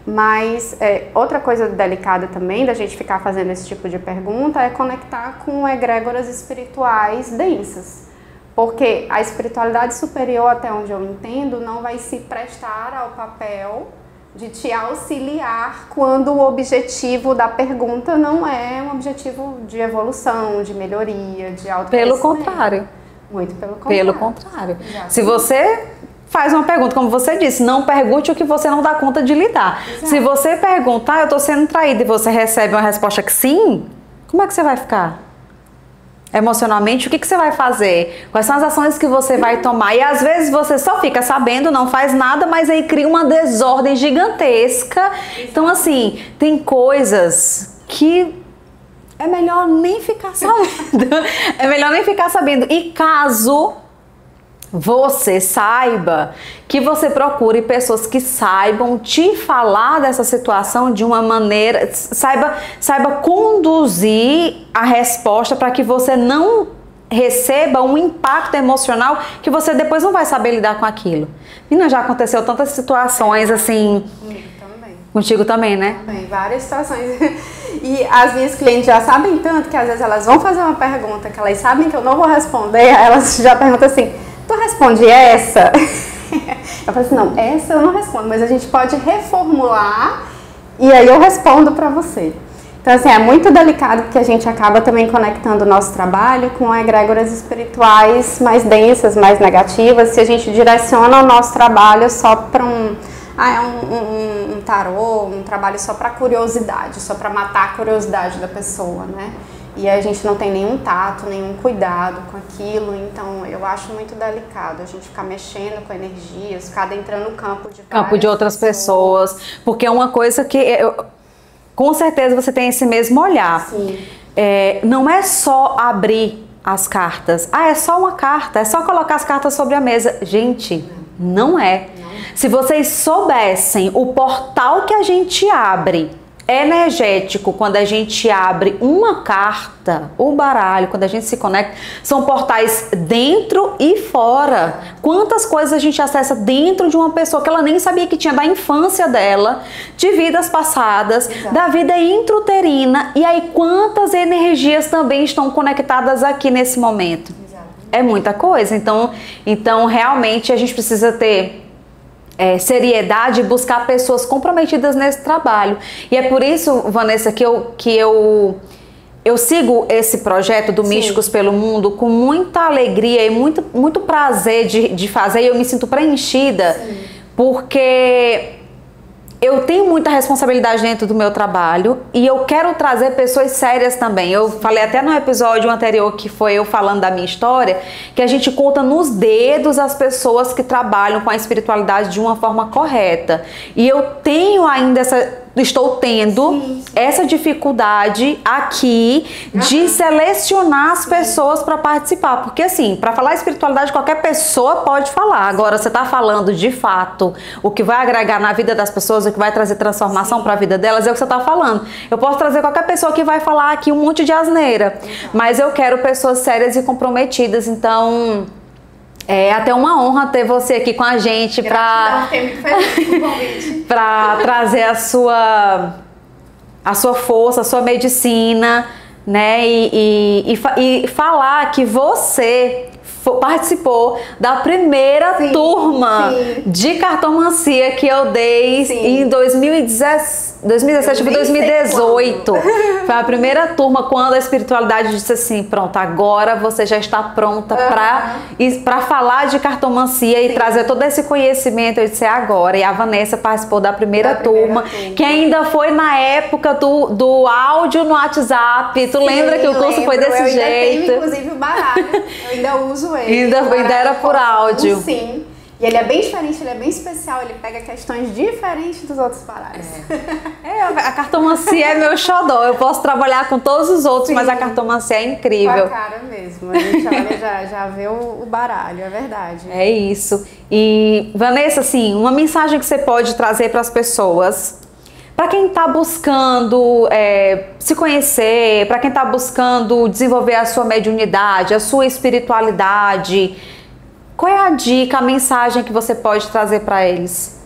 Mas outra coisa delicada também da gente ficar fazendo esse tipo de pergunta é conectar com egrégoras espirituais densas. Porque a espiritualidade superior, até onde eu entendo, não vai se prestar ao papel de te auxiliar quando o objetivo da pergunta não é um objetivo de evolução, de melhoria, de autoconhecimento. Pelo contrário. Muito pelo contrário. Pelo contrário. Exatamente. Se você faz uma pergunta, como você disse, não pergunte o que você não dá conta de lidar. Exato. Se você perguntar, eu tô sendo traída, e você recebe uma resposta que sim, como é que você vai ficar? Emocionalmente, o que você vai fazer? Quais são as ações que você vai tomar? E às vezes você só fica sabendo, não faz nada, mas aí cria uma desordem gigantesca. Exato. Então assim, tem coisas que é melhor nem ficar sabendo. É melhor nem ficar sabendo. E caso você saiba, que você procure pessoas que saibam te falar dessa situação de uma maneira, saiba conduzir a resposta para que você não receba um impacto emocional que você depois não vai saber lidar com aquilo. Menina, já aconteceu tantas situações assim. Comigo também. Contigo também, né? Também, várias situações. E as minhas clientes já sabem tanto que às vezes elas vão fazer uma pergunta que elas sabem que eu não vou responder, elas já perguntam assim, tu responde essa? Eu falo assim, não, essa eu não respondo, mas a gente pode reformular e aí eu respondo para você. Então assim, é muito delicado porque a gente acaba também conectando o nosso trabalho com egrégoras espirituais mais densas, mais negativas, se a gente direciona o nosso trabalho só para um tarô, um trabalho só para curiosidade, só para matar a curiosidade da pessoa, né? E a gente não tem nenhum tato, nenhum cuidado com aquilo, então eu acho muito delicado a gente ficar mexendo com energias, ficar adentrando no campo de outras pessoas, porque é uma coisa que com certeza você tem esse mesmo olhar. Sim. Não é só abrir as cartas, é só uma carta, é só colocar as cartas sobre a mesa. Gente, não é. Se vocês soubessem o portal que a gente abre energético quando a gente abre uma carta, o baralho, quando a gente se conecta, são portais dentro e fora. Quantas coisas a gente acessa dentro de uma pessoa que ela nem sabia que tinha, da infância dela, de vidas passadas, da vida intrauterina, e aí quantas energias também estão conectadas aqui nesse momento. É muita coisa, então realmente a gente precisa ter seriedade e buscar pessoas comprometidas nesse trabalho. E é por isso, Vanessa, que eu sigo esse projeto do Místicos pelo Mundo com muita alegria e muito prazer de fazer, e eu me sinto preenchida, porque eu tenho muita responsabilidade dentro do meu trabalho e eu quero trazer pessoas sérias também. Eu falei até no episódio anterior, que foi eu falando da minha história, que a gente conta nos dedos as pessoas que trabalham com a espiritualidade de uma forma correta. E eu tenho ainda estou tendo essa dificuldade aqui de selecionar as pessoas para participar, porque assim, para falar espiritualidade qualquer pessoa pode falar. Agora você está falando de fato o que vai agregar na vida das pessoas, o que vai trazer transformação para a vida delas, é o que você está falando. Eu posso trazer qualquer pessoa que vai falar aqui um monte de asneira, mas eu quero pessoas sérias e comprometidas. Então é até uma honra ter você aqui com a gente para trazer a sua força, a sua medicina, né? E falar que você participou da primeira turma de cartomancia que eu dei em 2017, 2018. Foi a primeira turma quando a espiritualidade disse assim: pronto, agora você já está pronta para falar de cartomancia e trazer todo esse conhecimento. Eu disse: agora. E a Vanessa participou da primeira turma, que ainda foi na época do áudio no WhatsApp. Tu lembra que o curso foi desse jeito? Eu ainda tenho, inclusive, o baralho. Eu ainda uso ele. Ainda era por áudio. Sim. E ele é bem diferente, ele é bem especial, ele pega questões diferentes dos outros baralhos. A cartomancia é meu xodó. Eu posso trabalhar com todos os outros, mas a cartomancia é incrível. Com a cara mesmo. A gente olha, já vê o baralho, é verdade. É isso. E, Vanessa, assim, uma mensagem que você pode trazer para as pessoas, para quem está buscando se conhecer, para quem está buscando desenvolver a sua mediunidade, a sua espiritualidade, qual é a dica, a mensagem que você pode trazer para eles?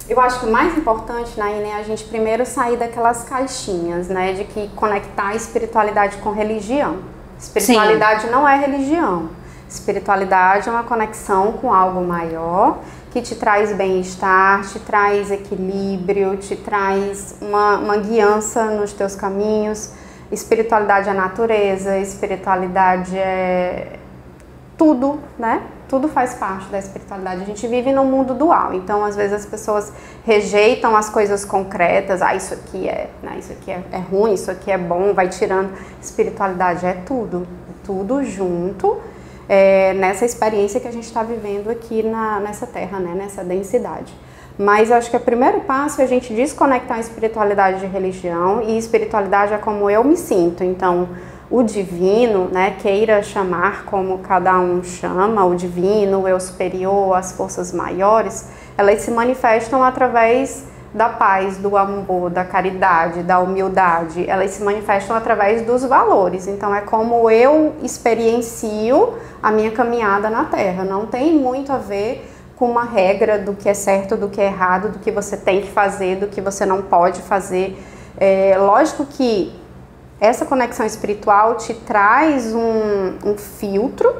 Eu acho que o mais importante, Naine, é a gente primeiro sair daquelas caixinhas, né, de que conectar a espiritualidade com religião. Espiritualidade não é religião. Espiritualidade é uma conexão com algo maior, que te traz bem-estar, te traz equilíbrio, te traz uma guiança nos teus caminhos. Espiritualidade é natureza, espiritualidade é tudo, né? Tudo faz parte da espiritualidade. A gente vive num mundo dual, então às vezes as pessoas rejeitam as coisas concretas. Isso aqui isso aqui é ruim, isso aqui é bom, vai tirando. Espiritualidade é tudo junto. Nessa experiência que a gente está vivendo aqui nessa terra, né, nessa densidade. Mas eu acho que o primeiro passo é a gente desconectar a espiritualidade de religião, e espiritualidade é como eu me sinto. Então, o divino, né, queira chamar como cada um chama, o divino, o eu superior, as forças maiores, elas se manifestam através da paz, do amor, da caridade, da humildade. Elas se manifestam através dos valores. Então é como eu experiencio a minha caminhada na Terra. Não tem muito a ver com uma regra do que é certo, do que é errado, do que você tem que fazer, do que você não pode fazer. Lógico que essa conexão espiritual te traz um filtro,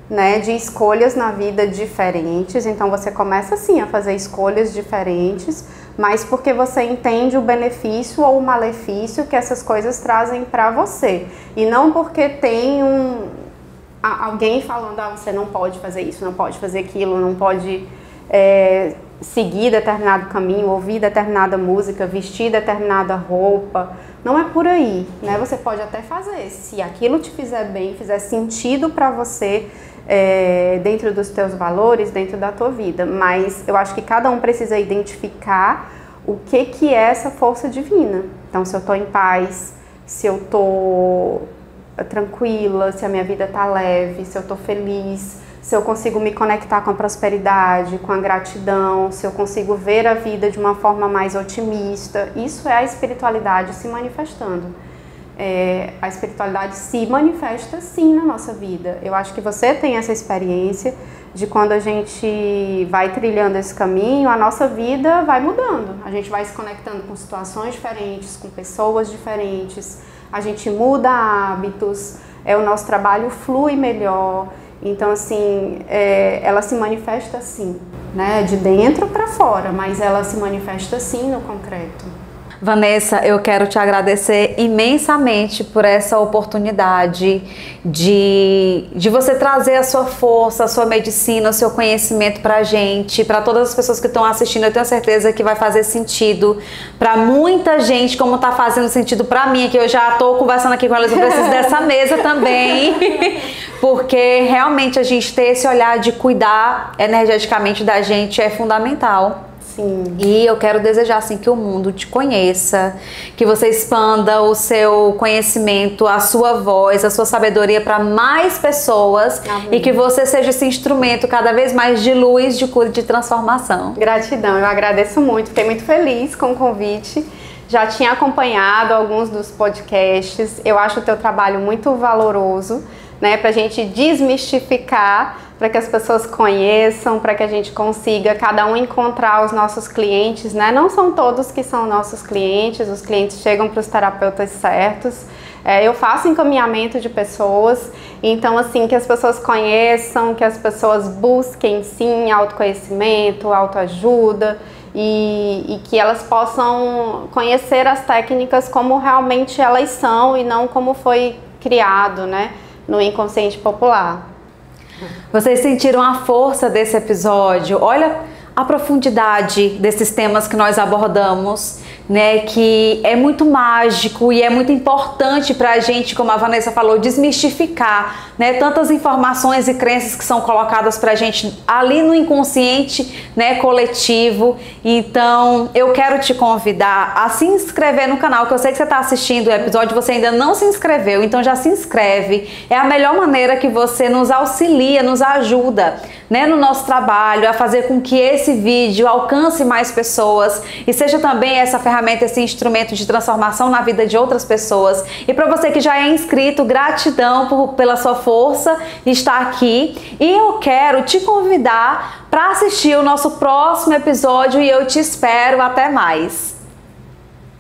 né, de escolhas na vida diferentes. Então você começa sim a fazer escolhas diferentes, mas porque você entende o benefício ou o malefício que essas coisas trazem para você, e não porque tem alguém falando: você não pode fazer isso, não pode fazer aquilo, não pode seguir determinado caminho, ouvir determinada música, vestir determinada roupa. Não é por aí, né? Você pode até fazer, se aquilo te fizer bem, fizer sentido para você, dentro dos teus valores, dentro da tua vida. Mas eu acho que cada um precisa identificar o que é essa força divina. Então, se eu estou em paz, se eu estou tranquila, se a minha vida está leve, se eu estou feliz, se eu consigo me conectar com a prosperidade, com a gratidão, se eu consigo ver a vida de uma forma mais otimista. Isso é a espiritualidade se manifestando. A espiritualidade se manifesta sim na nossa vida. Eu acho que você tem essa experiência de quando a gente vai trilhando esse caminho, a nossa vida vai mudando. A gente vai se conectando com situações diferentes, com pessoas diferentes, a gente muda hábitos, o nosso trabalho flui melhor. Então, assim, ela se manifesta assim, né? De dentro para fora, mas ela se manifesta assim no concreto. Vanessa, eu quero te agradecer imensamente por essa oportunidade de você trazer a sua força, a sua medicina, o seu conhecimento pra gente, para todas as pessoas que estão assistindo. Eu tenho certeza que vai fazer sentido para muita gente, como tá fazendo sentido para mim, que eu já tô conversando aqui com elas, eu preciso dessa mesa também, porque realmente a gente ter esse olhar de cuidar energeticamente da gente é fundamental. Sim. E eu quero desejar assim que o mundo te conheça, que você expanda o seu conhecimento, a sua voz, a sua sabedoria para mais pessoas. Amém. E que você seja esse instrumento cada vez mais de luz, de cura e de transformação. Gratidão, eu agradeço muito, fiquei muito feliz com o convite. Já tinha acompanhado alguns dos podcasts, eu acho o teu trabalho muito valoroso, né, para a gente desmistificar, para que as pessoas conheçam, para que a gente consiga cada um encontrar os nossos clientes, né? Não são todos que são nossos clientes, os clientes chegam para os terapeutas certos. Eu faço encaminhamento de pessoas, então assim, que as pessoas conheçam, que as pessoas busquem sim autoconhecimento, autoajuda e que elas possam conhecer as técnicas como realmente elas são e não como foi criado, né, no inconsciente popular. Vocês sentiram a força desse episódio? Olha a profundidade desses temas que nós abordamos, né? Que é muito mágico e é muito importante pra gente, como a Vanessa falou, desmistificar, né? Tantas informações e crenças que são colocadas pra gente ali no inconsciente, né? Coletivo. Então, eu quero te convidar a se inscrever no canal, que eu sei que você tá assistindo o episódio, você ainda não se inscreveu, então já se inscreve. É a melhor maneira que você nos auxilia, nos ajuda, né? No nosso trabalho, a fazer com que esse vídeo alcance mais pessoas e seja também essa ferramenta, esse instrumento de transformação na vida de outras pessoas. E para você que já é inscrito, gratidão pela sua força de estar aqui. E eu quero te convidar para assistir o nosso próximo episódio e eu te espero. Até mais!